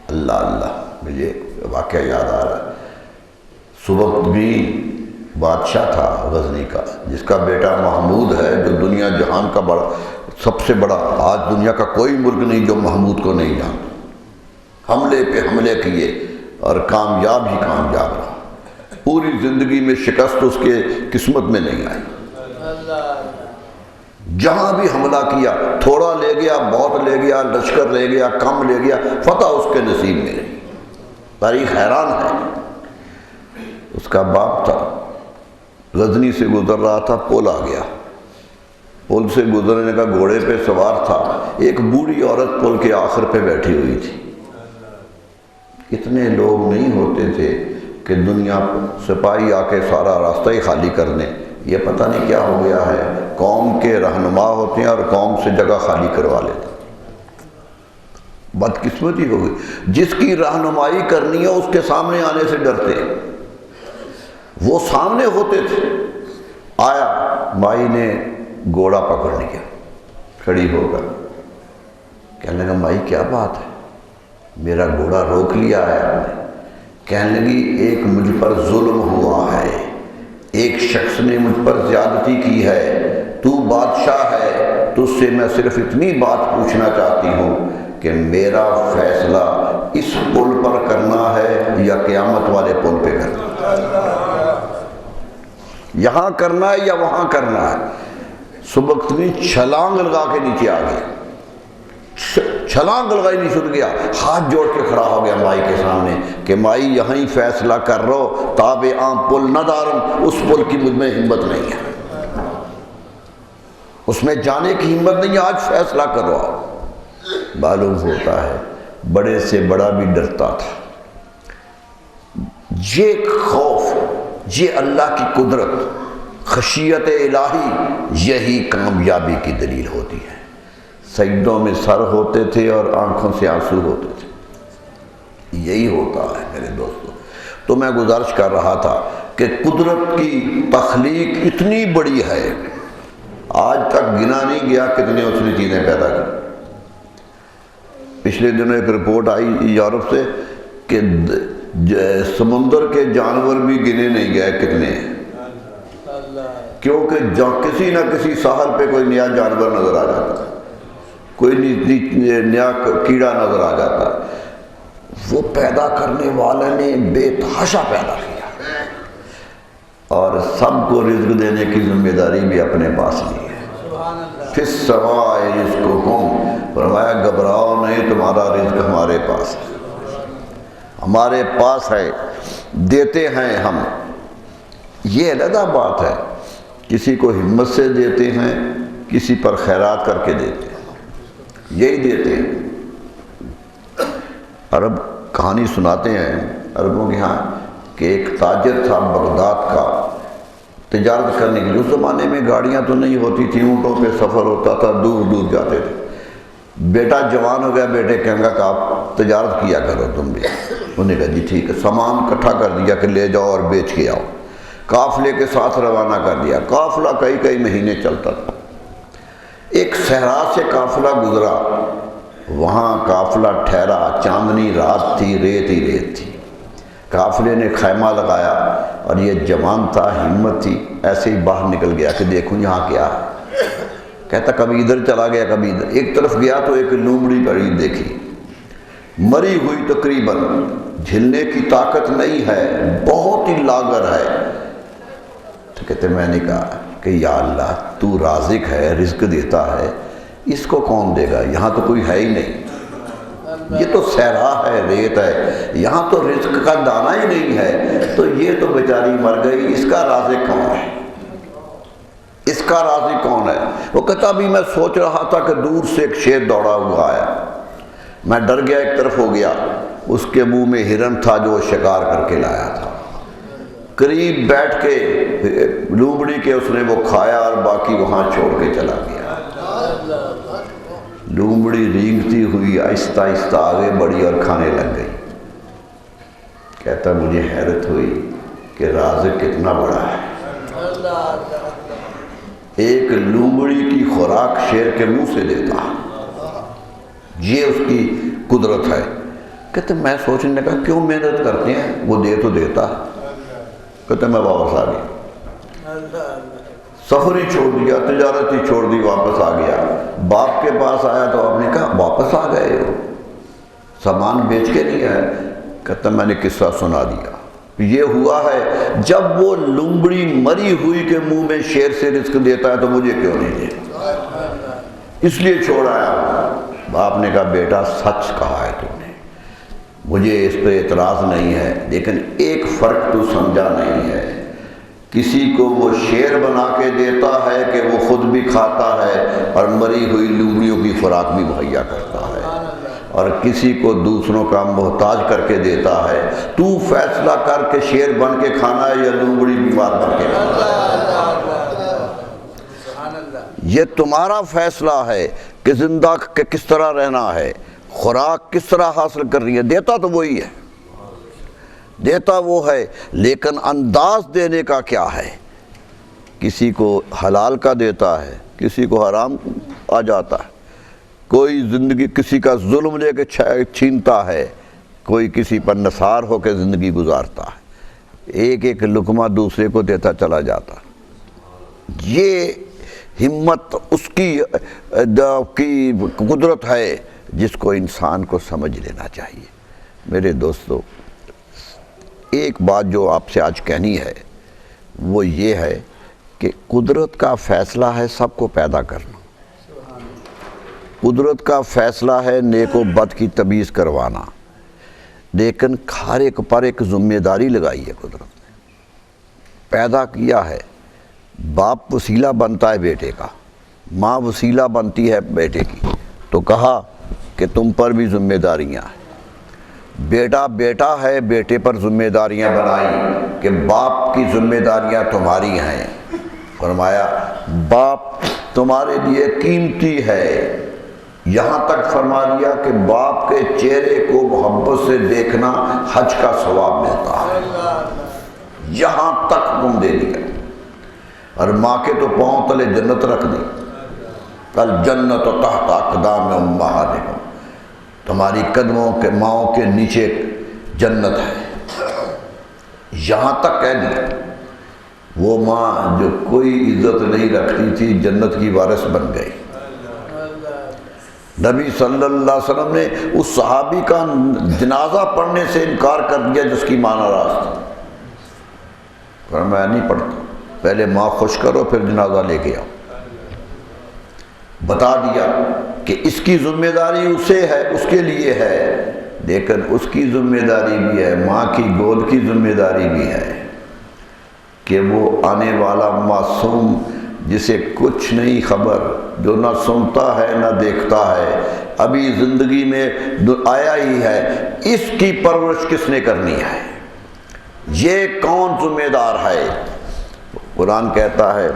اللہ اللہ، مجھے واقعہ یاد آ رہا ہے، سبکتگی بادشاہ تھا غزنی کا، جس کا بیٹا محمود ہے، جو دنیا جہان کا بڑا سب سے بڑا، آج دنیا کا کوئی ملک نہیں جو محمود کو نہیں جانتا۔ حملے پہ حملے کیے اور کامیاب ہی کامیاب رہا۔ پوری زندگی میں شکست اس کے قسمت میں نہیں آئی۔ جہاں بھی حملہ کیا، تھوڑا لے گیا، بہت لے گیا، لشکر لے گیا، کم لے گیا، فتح اس کے نصیب میں رہی۔ تاریخ حیران ہے۔ اس کا باپ تھا، غزنی سے گزر رہا تھا، پل آ گیا، پل سے گزرنے کا گھوڑے پہ سوار تھا، ایک بوڑھی عورت پل کے آخر پہ بیٹھی ہوئی تھی۔ اتنے لوگ نہیں ہوتے تھے کہ دنیا سپاہی آ کے سارا راستہ ہی خالی کر دیں۔ یہ پتہ نہیں کیا ہو گیا ہے، قوم کے رہنما ہوتے ہیں اور قوم سے جگہ خالی کروا لیتے ہیں۔ بدقسمتی ہو گئی، جس کی رہنمائی کرنی ہے اس کے سامنے آنے سے ڈرتے ہیں۔ وہ سامنے ہوتے تھے۔ آیا، مائی نے گھوڑا پکڑ لیا، کھڑی ہو کر کہنے لگا مائی کیا بات ہے، میرا گھوڑا روک لیا ہے آپ نے؟ کہنے لگی ایک مجھ پر ظلم ہوا ہے، ایک شخص نے مجھ پر زیادتی کی ہے، تو بادشاہ ہے، تجھ سے میں صرف اتنی بات پوچھنا چاہتی ہوں کہ میرا فیصلہ اس پل پر کرنا ہے یا قیامت والے پل پہ کرنا ہے، یہاں کرنا ہے یا وہاں کرنا ہے۔ سبکتگی چھلانگ لگا کے نیچے آ گیا، چھلانگ لگائی نہیں، چھوٹ گیا، ہاتھ جوڑ کے کھڑا ہو گیا مائی کے سامنے کہ مائی یہاں ہی فیصلہ کر رہو، تاب عام پل نہ دارم، اس پل کی مجھ میں ہمت نہیں ہے، اس میں جانے کی ہمت نہیں ہے، آج فیصلہ کرو۔ معلوم ہوتا ہے بڑے سے بڑا بھی ڈرتا تھا۔ یہ خوف، یہ اللہ کی قدرت، خشیت الہی، یہی کامیابی کی دلیل ہوتی ہے۔ سجدوں میں سر ہوتے تھے اور آنکھوں سے آنسو ہوتے تھے، یہی ہوتا ہے میرے دوستو۔ تو میں گزارش کر رہا تھا کہ قدرت کی تخلیق اتنی بڑی ہے، آج تک گنا نہیں گیا کتنے اس نے چیزیں پیدا کی۔ پچھلے دنوں ایک رپورٹ آئی یورپ سے کہ سمندر کے جانور بھی گنے نہیں گئے کتنے ہیں، کیونکہ کسی نہ کسی ساحل پہ کوئی نیا جانور نظر آ جاتا ہے، کوئی نیا کیڑا نظر آ جاتا ہے۔ وہ پیدا کرنے والے نے بے تحاشا پیدا کیا اور سب کو رزق دینے کی ذمہ داری بھی اپنے پاس لی ہے۔ فِي السَّمَاءِ رِزْقُكُمْ، فرمایا گھبراؤ نہیں، تمہارا رزق ہمارے پاس ہے، ہمارے پاس ہے، دیتے ہیں ہم۔ یہ علیحدہ بات ہے، کسی کو ہمت سے دیتے ہیں، کسی پر خیرات کر کے دیتے ہیں، یہی دیتے ہیں۔ عرب کہانی سناتے ہیں عربوں کے ہاں کہ ایک تاجر تھا بغداد کا، تجارت کرنے کے لیے، اس زمانے میں گاڑیاں تو نہیں ہوتی تھیں، اونٹوں پہ سفر ہوتا تھا، دور دور جاتے تھے۔ بیٹا جوان ہو گیا، بیٹے کہنے لگا کہ آپ تجارت کیا کرو تم بھی۔ انہوں نے کہا جی ٹھیک ہے، سامان اکٹھا کر دیا کہ لے جاؤ اور بیچ کے آؤ، قافلے کے ساتھ روانہ کر دیا، قافلہ کئی کئی مہینے چلتا تھا۔ ایک صحرا سے قافلہ گزرا، وہاں قافلہ ٹھہرا، چاندنی رات تھی، ریت ہی ریت تھی۔ قافلے نے خیمہ لگایا اور یہ جوان تھا، ہمت تھی، ایسے ہی باہر نکل گیا کہ دیکھوں یہاں کیا ہے۔ کہتا کبھی ادھر چلا گیا کبھی ادھر، ایک طرف گیا تو ایک لومڑی قریب دیکھی، مری ہوئی تقریباً، جھلنے کی طاقت نہیں ہے، بہت ہی لاغر ہے۔ تو کہتے میں نے کہا کہ یا اللہ تو رازق ہے، رزق دیتا ہے، اس کو کون دے گا؟ یہاں تو کوئی ہے ہی نہیں، یہ تو صحرا ہے، ریت ہے، یہاں تو رزق کا دانہ ہی نہیں ہے، تو یہ تو بیچاری مر گئی، اس کا رازق کون ہے؟ اس کا رازق کون ہے؟ وہ کہتا بھی میں سوچ رہا تھا کہ دور سے ایک شیر دوڑا ہوا آیا، میں ڈر گیا، ایک طرف ہو گیا، اس کے منہ میں ہرن تھا جو شکار کر کے لایا تھا، قریب بیٹھ کے لومڑی کے اس نے وہ کھایا اور باقی وہاں چھوڑ کے چلا گیا۔ لومڑی رینگتی ہوئی آہستہ آہستہ آگے بڑھی اور کھانے لگ گئی۔ کہتا مجھے حیرت ہوئی کہ رازق کتنا بڑا ہے، ایک لومڑی کی خوراک شیر کے منہ سے دیتا، یہ اس کی قدرت ہے۔ کہتے میں سوچنے لگا کیوں محنت کرتے ہیں، وہ دے تو دیتا ہے۔ کہتے میں واپس آ گیا، سفر ہی چھوڑ دیا، تجارت ہی چھوڑ دی، واپس آ گیا۔ باپ کے پاس آیا تو آپ نے کہا واپس آ گئے ہو، سامان بیچ کے نہیں آئے؟ کہتا میں نے قصہ سنا دیا، یہ ہوا ہے جب وہ لومڑی مری ہوئی کے منہ میں شیر سے رزق دیتا ہے تو مجھے کیوں نہیں دیتا، اس لیے چھوڑ آیا۔ باپ نے کہا بیٹا سچ کہا ہے تو نے، مجھے اس پہ اعتراض نہیں ہے، لیکن ایک فرق تو سمجھا نہیں ہے، کسی کو وہ شیر بنا کے دیتا ہے کہ وہ خود بھی کھاتا ہے اور مری ہوئی لومڑیوں کی خوراک بھی مہیا کرتا ہے، اور کسی کو دوسروں کا محتاج کر کے دیتا ہے۔ تو فیصلہ کر کے شیر بن کے کھانا ہے یا لومڑی بیمار بن کے کھانا ہے، یہ تمہارا فیصلہ ہے کہ زندہ کہ کس طرح رہنا ہے، خوراک کس طرح حاصل کرنی ہے۔ دیتا تو وہی ہے، دیتا وہ ہے، لیکن انداز دینے کا کیا ہے؟ کسی کو حلال کا دیتا ہے، کسی کو حرام آ جاتا ہے، کوئی زندگی کسی کا ظلم لے کے چھینتا ہے، کوئی کسی پر نثار ہو کے زندگی گزارتا ہے، ایک ایک لقمہ دوسرے کو دیتا چلا جاتا۔ یہ ہمت اس کی قدرت ہے جس کو انسان کو سمجھ لینا چاہیے۔ میرے دوستو، ایک بات جو آپ سے آج کہنی ہے وہ یہ ہے کہ قدرت کا فیصلہ ہے سب کو پیدا کرنا، قدرت کا فیصلہ ہے نیک و بد کی تمیز کروانا، لیکن ہر ایک پر ایک ذمہ داری لگائی ہے قدرت نے، پیدا کیا ہے۔ باپ وسیلہ بنتا ہے بیٹے کا، ماں وسیلہ بنتی ہے بیٹے کی، تو کہا کہ تم پر بھی ذمہ داریاں ہیں۔ بیٹا بیٹا ہے، بیٹے پر ذمہ داریاں بنائی کہ باپ کی ذمہ داریاں تمہاری ہیں، فرمایا باپ تمہارے لیے قیمتی ہے، یہاں تک فرما دیا کہ باپ کے چہرے کو محبت سے دیکھنا حج کا ثواب ملتا ہے، یہاں تک تم دے دیا۔ اور ماں کے تو پاؤں تلے جنت رکھ دی، الجنت تحت اقدام امہاتکم، تمہاری قدموں کے ماؤں کے نیچے جنت ہے، یہاں تک کہہ دیا۔ وہ ماں جو کوئی عزت نہیں رکھتی تھی جنت کی وارث بن گئی۔ نبی صلی اللہ علیہ وسلم نے اس صحابی کا جنازہ پڑھنے سے انکار کر دیا جس کی ماں ناراض تھی، پر میں نہیں پڑھتا، پہلے ماں خوش کرو پھر جنازہ لے کے آؤ۔ بتا دیا کہ اس کی ذمہ داری اسے ہے، اس کے لیے ہے، لیکن اس کی ذمہ داری بھی ہے، ماں کی گود کی ذمہ داری بھی ہے کہ وہ آنے والا معصوم جسے کچھ نہیں خبر، جو نہ سنتا ہے نہ دیکھتا ہے، ابھی زندگی میں آیا ہی ہے، اس کی پرورش کس نے کرنی ہے، یہ کون ذمہ دار ہے؟ قرآن کہتا ہے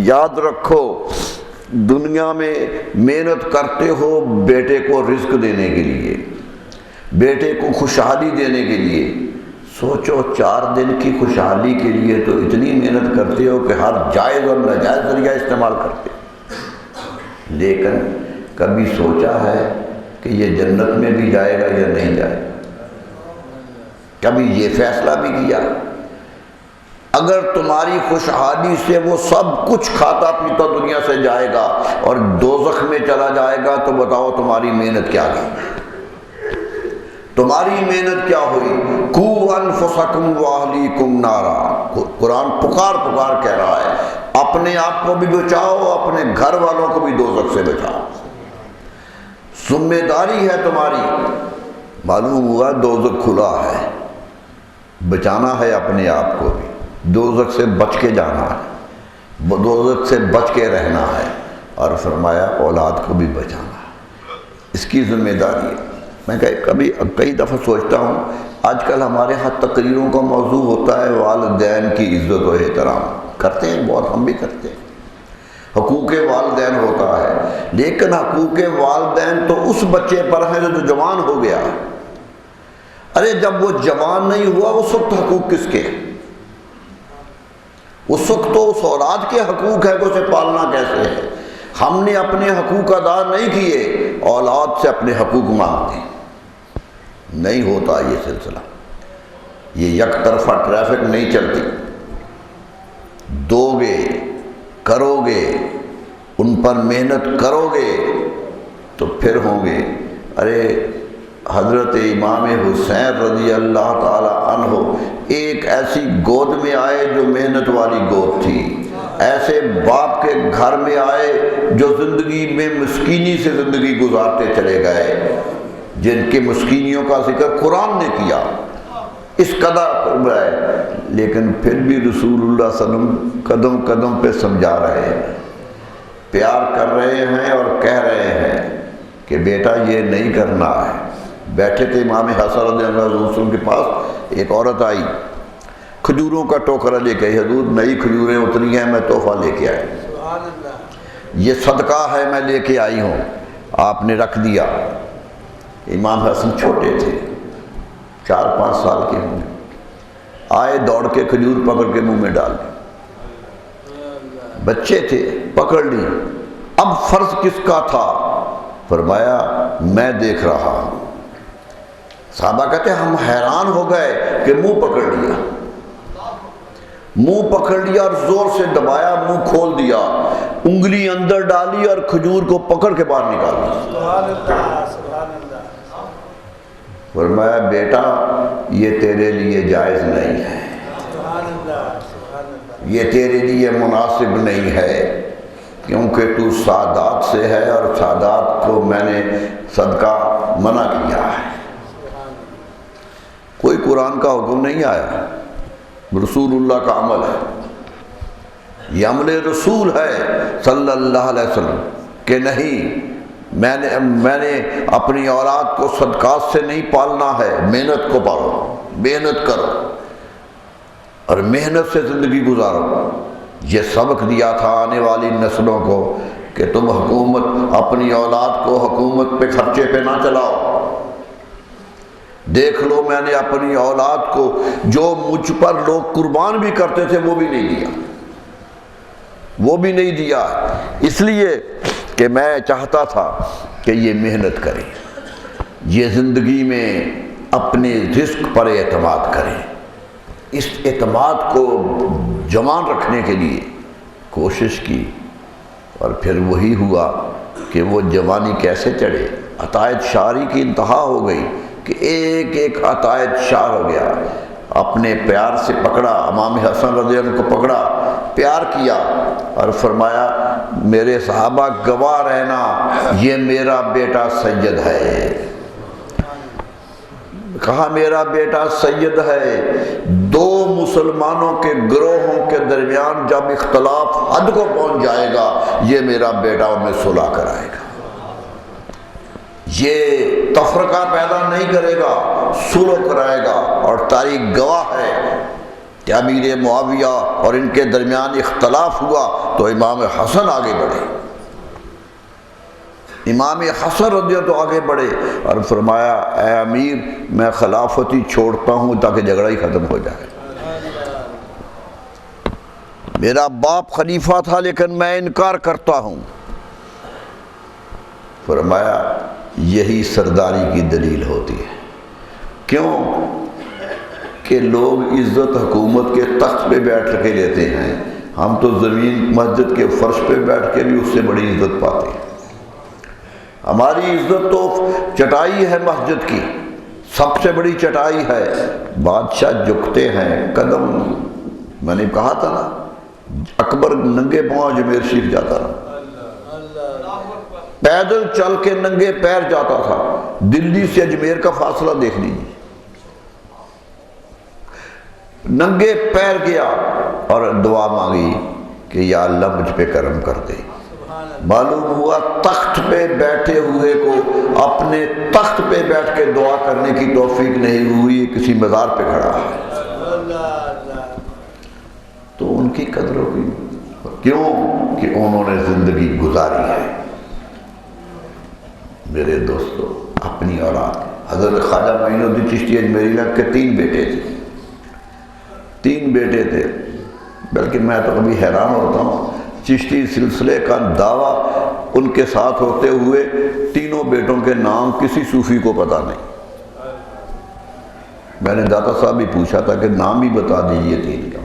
یاد رکھو دنیا میں محنت کرتے ہو بیٹے کو رزق دینے کے لیے، بیٹے کو خوشحالی دینے کے لیے، سوچو 4 دن کی خوشحالی کے لیے تو اتنی محنت کرتے ہو کہ ہر جائز اور ناجائز ذریعہ استعمال کرتے ہو، لیکن کبھی سوچا ہے کہ یہ جنت میں بھی جائے گا یا نہیں جائے گا؟ کبھی یہ فیصلہ بھی کیا؟ اگر تمہاری خوشحالی سے وہ سب کچھ کھاتا پیتا دنیا سے جائے گا اور دوزخ میں چلا جائے گا تو بتاؤ تمہاری محنت کیا گئی؟ تمہاری محنت کیا ہوئی؟ قُوا أَنفُسَكُمْ وَأَهْلِيكُمْ نَارًا، قرآن پکار پکار کہہ رہا ہے اپنے آپ کو بھی بچاؤ، اپنے گھر والوں کو بھی دوزخ سے بچاؤ، ذمہ داری ہے تمہاری۔ معلوم ہوا دوزخ کھلا ہے، بچانا ہے اپنے آپ کو بھی، دوزخ سے بچ کے جانا ہے، دوزخ سے بچ کے رہنا ہے، اور فرمایا اولاد کو بھی بچانا ہے، اس کی ذمہ داری ہے۔ میں کئی دفعہ سوچتا ہوں آج کل ہمارے ہاں تقریروں کا موضوع ہوتا ہے والدین کی عزت و احترام، کرتے ہیں بہت، ہم بھی کرتے ہیں، حقوق والدین ہوتا ہے، لیکن حقوق والدین تو اس بچے پر ہیں جو جوان ہو گیا۔ ارے جب وہ جوان نہیں ہوا اس وقت حقوق کس کے؟ اس وقت تو اس اولاد کے حقوق ہے کہ اسے پالنا کیسے ہے۔ ہم نے اپنے حقوق ادا نہیں کیے، اولاد سے اپنے حقوق مانگتے ہیں۔ نہیں ہوتا یہ سلسلہ، یہ یک طرفہ ٹریفک نہیں چلتی، دو گے، کرو گے، ان پر محنت کرو گے تو پھر ہوں گے۔ ارے حضرت امام حسین رضی اللہ تعالی عنہ ایک ایسی گود میں آئے جو محنت والی گود تھی، ایسے باپ کے گھر میں آئے جو زندگی میں مسکینی سے زندگی گزارتے چلے گئے، جن کے مسکینیوں کا ذکر قرآن نے کیا، اس قدر ہے، لیکن پھر بھی رسول اللہ صلی اللہ علیہ وسلم قدم قدم پہ سمجھا رہے ہیں، پیار کر رہے ہیں اور کہہ رہے ہیں کہ بیٹا یہ نہیں کرنا ہے۔ بیٹھے تھے امام حسن رضی اللہ عنہ وسلم کے پاس، ایک عورت آئی کھجوروں کا ٹوکرا لے کے، حضور نئی کھجوریں اتری ہیں میں تحفہ لے کے آئی، یہ صدقہ ہے میں لے کے آئی ہوں، آپ نے رکھ دیا۔ امام حسن چھوٹے تھے، 4-5 سال کے ہوں گے، آئے دوڑ کے کھجور پکڑ کے منہ میں ڈال دی، بچے تھے پکڑ لی۔ اب فرض کس کا تھا؟ فرمایا میں دیکھ رہا ہوں۔ صحابہ کہتے ہیں ہم حیران ہو گئے کہ منہ پکڑ لیا، منہ پکڑ لیا اور زور سے دبایا، منہ کھول دیا، انگلی اندر ڈالی اور کھجور کو پکڑ کے باہر نکال دیا۔ فرمایا بیٹا یہ تیرے لیے جائز نہیں ہے، یہ تیرے لیے مناسب نہیں ہے، کیونکہ تو سادات سے ہے اور سادات کو میں نے صدقہ منع کیا ہے۔ کوئی قرآن کا حکم نہیں آیا، رسول اللہ کا عمل ہے، یہ عمل رسول ہے صلی اللہ علیہ وسلم کہ نہیں میں نے اپنی اولاد کو صدقات سے نہیں پالنا ہے، محنت کو پالو، محنت کرو اور محنت سے زندگی گزارو۔ یہ سبق دیا تھا آنے والی نسلوں کو کہ تم حکومت اپنی اولاد کو حکومت پہ خرچے پہ نہ چلاؤ۔ دیکھ لو میں نے اپنی اولاد کو جو مجھ پر لوگ قربان بھی کرتے تھے وہ بھی نہیں دیا، وہ بھی نہیں دیا، اس لیے کہ میں چاہتا تھا کہ یہ محنت کریں، یہ زندگی میں اپنے رزق پر اعتماد کریں۔ اس اعتماد کو جوان رکھنے کے لیے کوشش کی، اور پھر وہی ہوا کہ وہ جوانی کیسے چڑھے، عطایت شعری کی انتہا ہو گئی کہ ایک ایک عطایت شعر ہو گیا، اپنے پیار سے پکڑا، امام حسن رضی اللہ عنہ کو پکڑا، پیار کیا اور فرمایا میرے صحابہ گواہ رہنا یہ میرا بیٹا سید ہے۔ کہا میرا بیٹا سید ہے، دو مسلمانوں کے گروہوں کے درمیان جب اختلاف حد کو پہنچ جائے گا یہ میرا بیٹا ان میں صلح کرائے گا، یہ تفرقہ پیدا نہیں کرے گا، صلح کرائے گا۔ اور تاریخ گواہ ہے کہ امیر معاویہ اور ان کے درمیان اختلاف ہوا تو امام حسن آگے بڑھے، امام حسن رضی اللہ آگے بڑھے اور فرمایا اے امیر میں خلافتی چھوڑتا ہوں تاکہ جھگڑا ہی ختم ہو جائے، میرا باپ خلیفہ تھا لیکن میں انکار کرتا ہوں، فرمایا یہی سرداری کی دلیل ہوتی ہے۔ کیوں کہ لوگ عزت حکومت کے تخت پہ بیٹھ کے لیتے ہیں، ہم تو زمین مسجد کے فرش پہ بیٹھ کے بھی اس سے بڑی عزت پاتے ہیں۔ ہماری عزت تو چٹائی ہے مسجد کی، سب سے بڑی چٹائی ہے، بادشاہ جھکتے ہیں قدم، میں نے کہا تھا نا اکبر ننگے پاؤں اجمیر شریف جاتا رہا، پیدل چل کے ننگے پیر جاتا تھا، دلی سے اجمیر کا فاصلہ دیکھ لیجیے، ننگے پیر گیا اور دعا مانگی کہ یا اللہ مجھ پہ کرم کر دے۔ معلوم ہوا تخت پہ بیٹھے ہوئے کو اپنے تخت پہ بیٹھ کے دعا کرنے کی توفیق نہیں ہوئی، کسی مزار پہ کھڑا ہے۔ تو ان کی قدر ہوئی، کیوں کہ انہوں نے زندگی گزاری ہے۔ میرے دوستو، اپنی اولاد، حضرت خواجہ معین الدین چشتی اجمیری کے 3 بیٹے تھے، 3 بیٹے تھے، بلکہ میں تو کبھی حیران ہوتا ہوں چشتی سلسلے کا دعویٰ ان کے ساتھ ہوتے ہوئے 3 بیٹوں کے نام کسی صوفی کو پتہ نہیں۔ میں نے داتا صاحب بھی پوچھا تھا کہ نام ہی بتا دیجئے 3 کا۔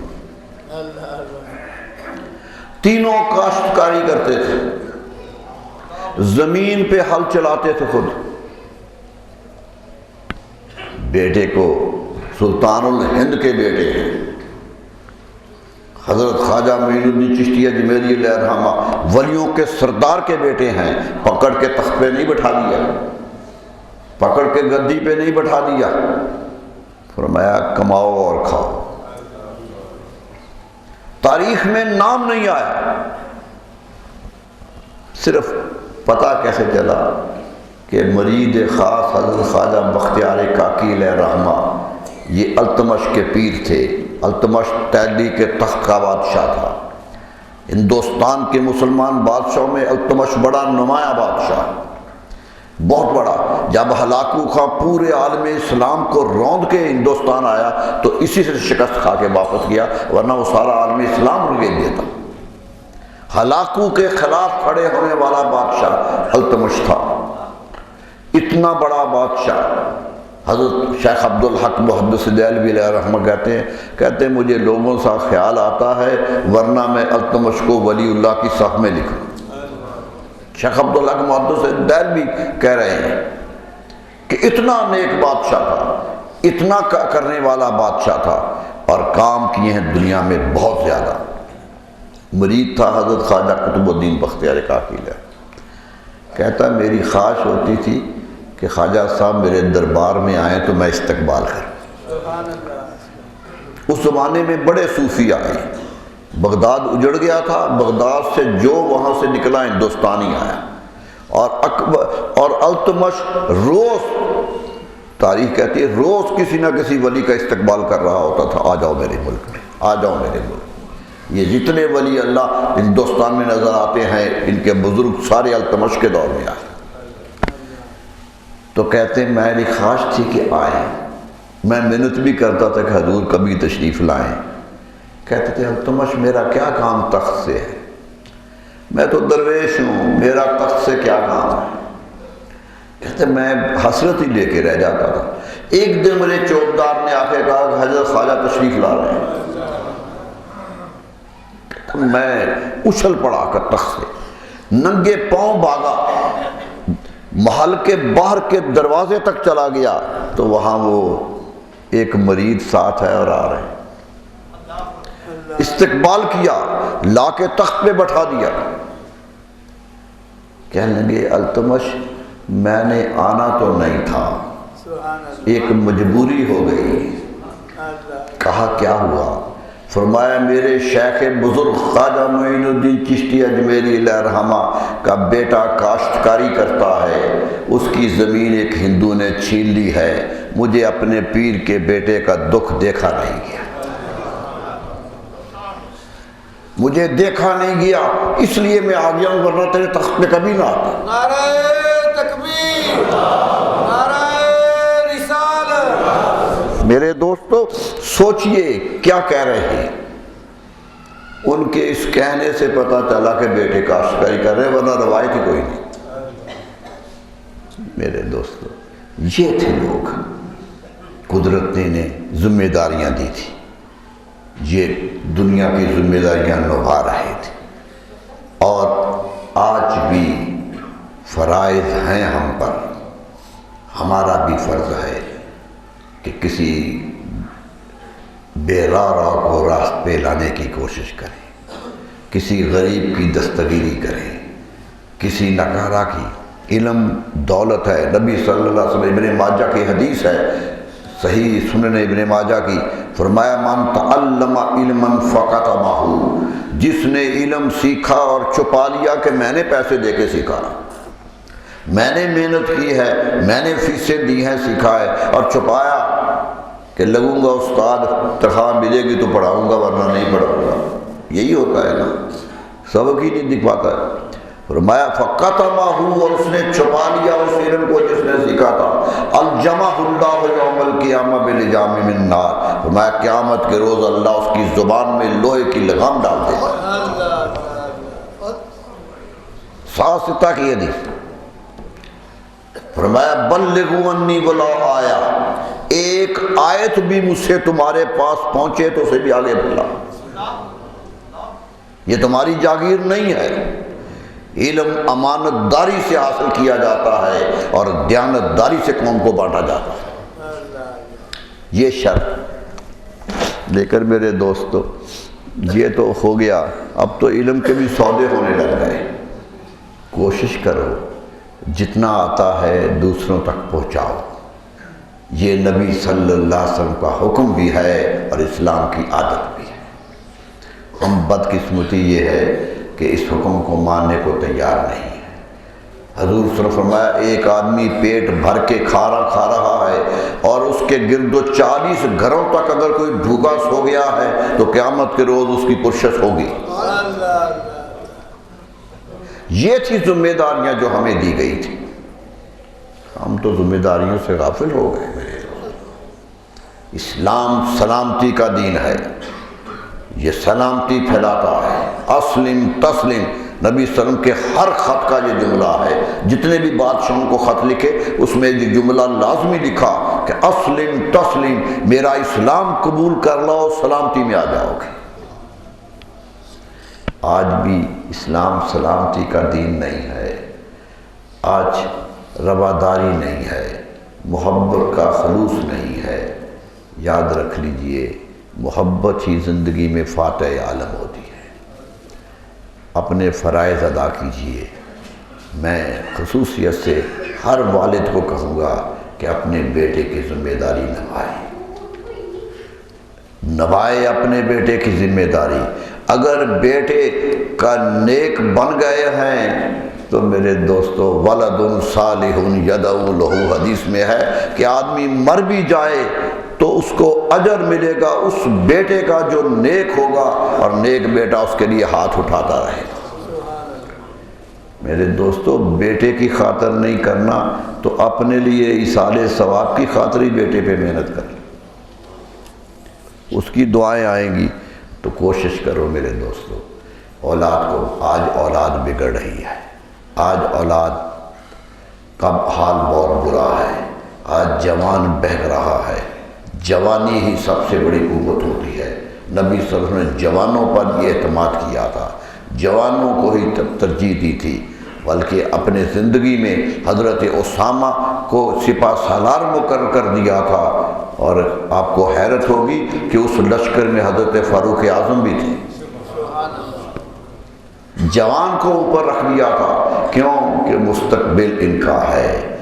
تینوں کاشتکاری کرتے تھے، زمین پہ ہل چلاتے تھے خود۔ بیٹے کو سلطان الہند کے بیٹے ہیں، حضرت خواجہ معین الدین چشتی اجمیری علیہ الرحمہ ولیوں کے سردار کے بیٹے ہیں، پکڑ کے تخت پہ نہیں بٹھا دیا، پکڑ کے گدی پہ نہیں بٹھا دیا، فرمایا کماؤ اور کھاؤ۔ تاریخ میں نام نہیں آیا، صرف پتہ کیسے چلا کہ مرید خاص حضرت خواجہ بختیار کاکی علیہ الرحمہ یہ التمش کے پیر تھے۔ التمش دہلی کے تخت کا بادشاہ تھا، ہندوستان کے مسلمان بادشاہوں میں التمش بڑا نمایاں بادشاہ، بہت بڑا۔ جب ہلاکو خان پورے عالم اسلام کو روند کے ہندوستان آیا تو اسی سے شکست کھا کے واپس گیا، ورنہ وہ سارا عالم اسلام رگیج دیتا۔ ہلاکو کے خلاف کھڑے ہونے والا بادشاہ التمش تھا، اتنا بڑا بادشاہ۔ حضرت شیخ عبدالحق محدث دہلوی علیہ الرحمہ کہتے ہیں مجھے لوگوں سے خیال آتا ہے ورنہ میں التمش کو ولی اللہ کی صف میں لکھوں۔ شیخ عبدالحق محدث دہلوی کہہ رہے ہیں کہ اتنا نیک بادشاہ تھا، اتنا کرنے والا بادشاہ تھا، اور کام کیے ہیں دنیا میں بہت زیادہ۔ مرید تھا حضرت خواجہ قطب الدین بختیار کاکی علیہ، کہتا میری خواہش ہوتی تھی کہ خواجہ صاحب میرے دربار میں آئیں تو میں استقبال کروں۔ اس زمانے میں بڑے صوفی آئے، بغداد اجڑ گیا تھا، بغداد سے جو وہاں سے نکلا ہندوستانی آیا، اور التمش روز، تاریخ کہتی ہے روز کسی نہ کسی ولی کا استقبال کر رہا ہوتا تھا، آ جاؤ میرے ملک میں، آ جاؤ میرے ملک میں۔ یہ جتنے ولی اللہ ہندوستان میں نظر آتے ہیں ان کے بزرگ سارے التمش کے دور میں آئے۔ تو کہتے ہیں میری خواہش تھی کہ آئیں، میں محنت بھی کرتا تھا کہ حضور کبھی تشریف لائیں۔ کہتے تھے التمش میرا کیا کام تخت سے ہے، میں تو درویش ہوں، میرا تخت سے کیا کام ہے۔ کہتے میں حسرت ہی لے کے رہ جاتا تھا۔ ایک دن میرے چوکیدار نے آ کے کہا کہ حضرت خواجہ تشریف لا رہے ہیں۔ میں اچھل پڑا کر تخت سے ننگے پاؤں بھاگا، محل کے باہر کے دروازے تک چلا گیا تو وہاں وہ ایک مرید ساتھ ہے اور آ رہے ہیں۔ استقبال کیا، لا کے تخت پہ بٹھا دیا۔ کہنے لگے التمش میں نے آنا تو نہیں تھا، ایک مجبوری ہو گئی۔ کہا کیا ہوا؟ فرمایا میرے شیخ بزرگ خواجہ معین الدین چشتی اجمیری علیہ الرحمہ کا بیٹا کاشتکاری کرتا ہے، اس کی زمین ایک ہندو نے چھین لی ہے، مجھے اپنے پیر کے بیٹے کا دکھ دیکھا نہیں گیا، مجھے دیکھا نہیں گیا اس لیے میں آ گیا ہوں، ورنہ تیرے تخت پہ کبھی نہ آتا۔ نعرہ تکبیر، نعرہ رسالت۔ میرے دوستو سوچئے کیا کہہ رہے ہیں، ان کے اس کہنے سے پتہ چلا کہ بیٹے کاشتکاری کر رہے، ورنہ روایت ہی کوئی نہیں۔ میرے دوستو یہ تھے لوگ، قدرت نے ذمہ داریاں دی تھی، یہ دنیا کی ذمہ داریاں نبھا رہے تھے، اور آج بھی فرائض ہیں ہم پر۔ ہمارا بھی فرض ہے کہ کسی بے راہ کو راست پہ لانے کی کوشش کریں، کسی غریب کی دستگیری کریں، کسی نکارہ کی۔ علم دولت ہے۔ نبی صلی اللہ علیہ وسلم، ابن ماجہ کی حدیث ہے، صحیح سنن ابن ماجہ کی، فرمایا من تعلم علما فکتمہ، جس نے علم سیکھا اور چھپا لیا کہ میں نے پیسے دے کے سیکھا، میں نے محنت کی ہے، میں نے فیسیں دی ہیں، سیکھا ہے، اور چھپایا کہ لگوں گا استاد، تنخواہ ملے گی تو پڑھاؤں گا ورنہ نہیں پڑھاؤں گا۔ یہی ہوتا ہے نا، سبق ہی نہیں دکھ پاتا ہے۔ فرمایا فقتمہ، اور اس نے چھپا لیا اس علم کو جس نے سیکھا تھا۔ الجمہ اللہ یوم القیامہ بلجام من نار، فرمایا قیامت کے روز اللہ اس کی زبان میں لوہے کی لگام ڈال دے گا۔ ساستہ کی حدیث۔ فرمایا بلغوا انی ولو آیا، ایک آیت بھی مجھ سے تمہارے پاس پہنچے تو اسے بھی آگے بھلا، یہ تمہاری جاگیر نہیں ہے۔ علم امانت داری سے حاصل کیا جاتا ہے اور دیانت داری سے قوم کو بانٹا جاتا ہے، یہ شرط۔ لے کر میرے دوستو یہ تو ہو گیا، اب تو علم کے بھی سودے ہونے لگ گئے۔ کوشش کرو جتنا آتا ہے دوسروں تک پہنچاؤ، یہ نبی صلی اللہ علیہ وسلم کا حکم بھی ہے اور اسلام کی عادت بھی ہے۔ ہم بدقسمتی یہ ہے کہ اس حکم کو ماننے کو تیار نہیں ہے۔ حضور صلی اللہ علیہ وسلم فرمایا ایک آدمی پیٹ بھر کے کھانا کھا رہا ہے اور اس کے گرد و 40 گھروں تک اگر کوئی بھوکا سو گیا ہے تو قیامت کے روز اس کی پرشش ہوگی۔ یہ تھی ذمہ داریاں جو ہمیں دی گئی تھی، ہم تو ذمہ داریوں سے غافل ہو گئے میرے دوست۔ اسلام سلامتی کا دین ہے، یہ سلامتی پھیلاتا ہے۔ اسلم تسلم، نبی صلی اللہ علیہ وسلم کے ہر خط کا یہ جملہ ہے، جتنے بھی بادشاہوں کو خط لکھے اس میں یہ جملہ لازمی لکھا کہ اسلم تسلم، میرا اسلام قبول کر لو سلامتی میں آ جاؤ گے۔ آج بھی اسلام سلامتی کا دین نہیں ہے، آج رواداری نہیں ہے، محبت کا خلوص نہیں ہے۔ یاد رکھ لیجئے محبت ہی زندگی میں فاتح عالم ہوتی ہے۔ اپنے فرائض ادا کیجئے۔ میں خصوصیت سے ہر والد کو کہوں گا کہ اپنے بیٹے کی ذمہ داری نبھائے اپنے بیٹے کی ذمہ داری۔ اگر بیٹے کا نیک بن گئے ہیں تو میرے دوستو ولد صالح یدعو لہ، حدیث میں ہے کہ آدمی مر بھی جائے تو اس کو اجر ملے گا اس بیٹے کا جو نیک ہوگا، اور نیک بیٹا اس کے لیے ہاتھ اٹھاتا رہے گا۔ میرے دوستو بیٹے کی خاطر نہیں کرنا تو اپنے لیے ایصال ثواب کی خاطر ہی بیٹے پہ محنت کر، اس کی دعائیں آئیں گی تو کوشش کرو میرے دوستو۔ اولاد کو، آج اولاد بگڑ رہی ہے، آج اولاد کا حال بہت برا ہے، آج جوان بہک رہا ہے۔ جوانی ہی سب سے بڑی قوت ہوتی ہے۔ نبی صلی اللہ علیہ وسلم نے جوانوں پر یہ اعتماد کیا تھا، جوانوں کو ہی ترجیح دی تھی، بلکہ اپنے زندگی میں حضرت اسامہ کو سپہ سالار مقرر کر دیا تھا، اور آپ کو حیرت ہوگی کہ اس لشکر میں حضرت فاروق اعظم بھی تھے۔ جوان کو اوپر رکھ دیا تھا، کیوں کہ مستقبل ان کا ہے،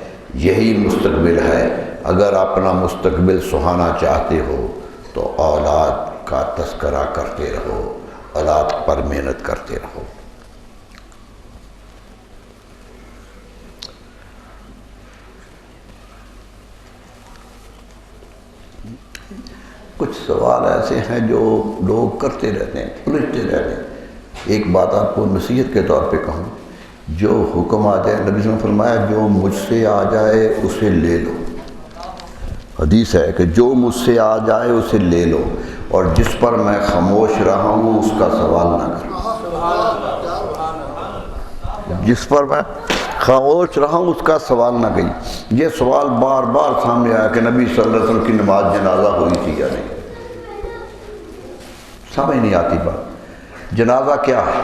یہی مستقبل ہے۔ اگر اپنا مستقبل سہانا چاہتے ہو تو اولاد کا تذکرہ کرتے رہو، اولاد پر محنت کرتے رہو۔ کچھ سوال ایسے ہیں جو لوگ کرتے رہتے ہیں، الجھتے رہتے ہیں۔ ایک بات آپ کو نصیحت کے طور پہ کہوں، جو حکم آ جائے، نبی صلی اللہ علیہ وسلم نے فرمایا جو مجھ سے آ جائے اسے لے لو۔ حدیث ہے کہ جو مجھ سے آ جائے اسے لے لو، اور جس پر میں خاموش رہا ہوں اس کا سوال نہ کرو۔ جس پر میں خاموش رہا ہوں، اس کا سوال نہ کہی۔ یہ سوال بار بار سامنے آیا کہ نبی صلی اللہ علیہ وسلم کی نماز جنازہ ہوئی تھی یا نہیں، سمجھ نہیں آتی بات۔ جنازہ کیا ہے؟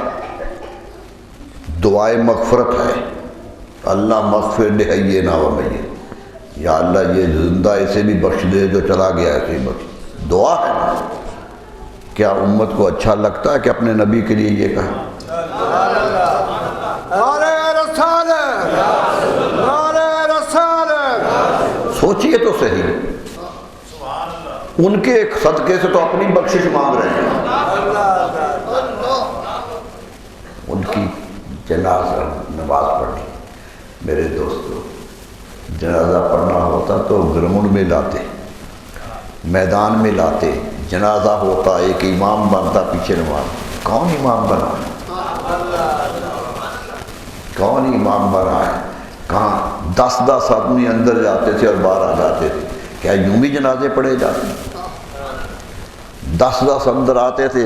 دعائے مغفرت ہے، اللہ مغفر لحینا و میت، یا اللہ یہ زندہ اسے بھی بخش دے جو چلا گیا اسے بخش، دعا ہے نا۔ کیا امت کو اچھا لگتا ہے کہ اپنے نبی کے لیے یہ کہا؟ سوچئے تو صحیح، ان کے ایک صدقے سے تو اپنی بخشش مانگ رہے ہیں۔ ان کی جنازہ نماز پڑھنی، میرے دوستو جنازہ پڑھنا ہوتا تو گراؤنڈ میں لاتے، میدان میں لاتے، جنازہ ہوتا ایک امام بنتا پیچھے نماز۔ کون امام بنا ہے؟ کون امام بنا ہے؟ کہاں 10 آدمی اندر جاتے تھے اور باہر آ جاتے تھے، کیا یوں بھی جنازے پڑھے جاتے؟ 10 اندر آتے تھے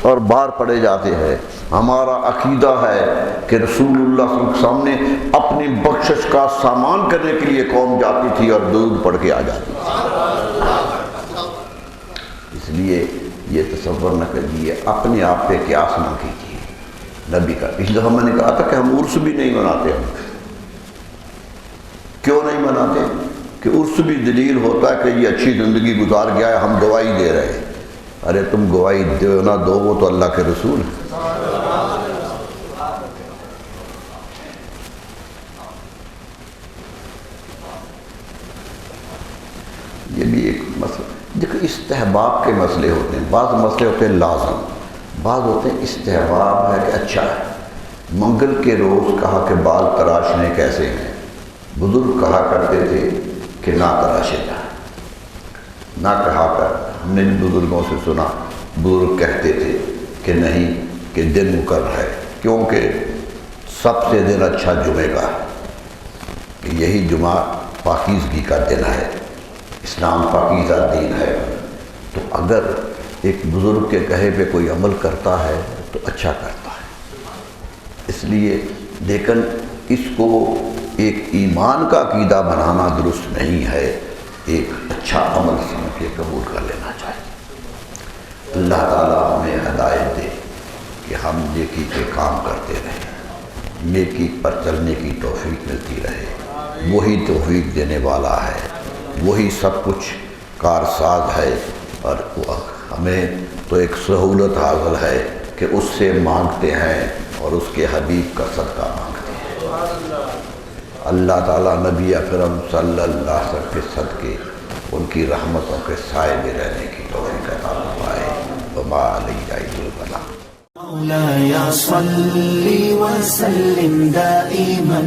اور باہر پڑھے جاتے ہیں۔ ہمارا عقیدہ ہے کہ رسول اللہ صلی اللہ علیہ وسلم کے سامنے اپنی بخشش کا سامان کرنے کے لیے قوم جاتی تھی اور درود پڑھ کے آ جاتی تھی۔ اس لیے یہ تصور نہ کیجیے، اپنے آپ پہ قیاس نہ کیجیے نبی کا۔ اس دفعہ میں نے کہا تھا کہ ہم عرس بھی نہیں مناتے، ہم کیوں نہیں مناتے؟ کہ عرس بھی دلیل ہوتا ہے کہ یہ اچھی زندگی گزار گیا ہے، ہم گواہی دے رہے ہیں۔ ارے تم گواہی دو نہ دو، وہ تو اللہ کے رسول ہیں۔ یہ بھی ایک مسئلہ، دیکھو استحباب کے مسئلے ہوتے ہیں، بعض مسئلے ہوتے ہیں لازم، بعض ہوتے ہیں استحباب ہے کہ اچھا ہے۔ منگل کے روز کہا کہ بال تراشنے کیسے ہیں، بزرگ کہا کرتے تھے کہ نہ تراشے جائیں، نہ کہا کر۔ ہم نے بزرگوں سے سنا، بزرگ کہتے تھے کہ نہیں، کہ دن مقرر ہے، کیونکہ سب سے دن اچھا جمعے کا ہے، کہ یہی جمعہ پاکیزگی کا دن ہے، اسلام پاکیزہ دین ہے۔ تو اگر ایک بزرگ کے کہے پہ کوئی عمل کرتا ہے تو اچھا کرتا ہے۔ اس لیے لیکن اس کو ایک ایمان کا عقیدہ بنانا درست نہیں ہے، ایک اچھا عمل سمجھ کے قبول کر لینا چاہیے۔ اللہ تعالیٰ ہمیں ہدایت دے کہ ہم نیکی کے کام کرتے رہیں، نیکی پر چلنے کی توفیق ملتی رہے۔ وہی توفیق دینے والا ہے، وہی سب کچھ کارساز ہے، اور ہمیں تو ایک سہولت حاصل ہے کہ اس سے مانگتے ہیں اور اس کے حبیب کا صدقہ مانگتے ہیں۔ اللہ تعالیٰ نبی اکرم صلی اللہ علیہ وسلم کے صدقے ان کی رحمتوں کے سائے میں رہنے کی توفیق عطا فرمائے۔ وما علینا الا البلاغ۔ مولاي صل وسلم دائما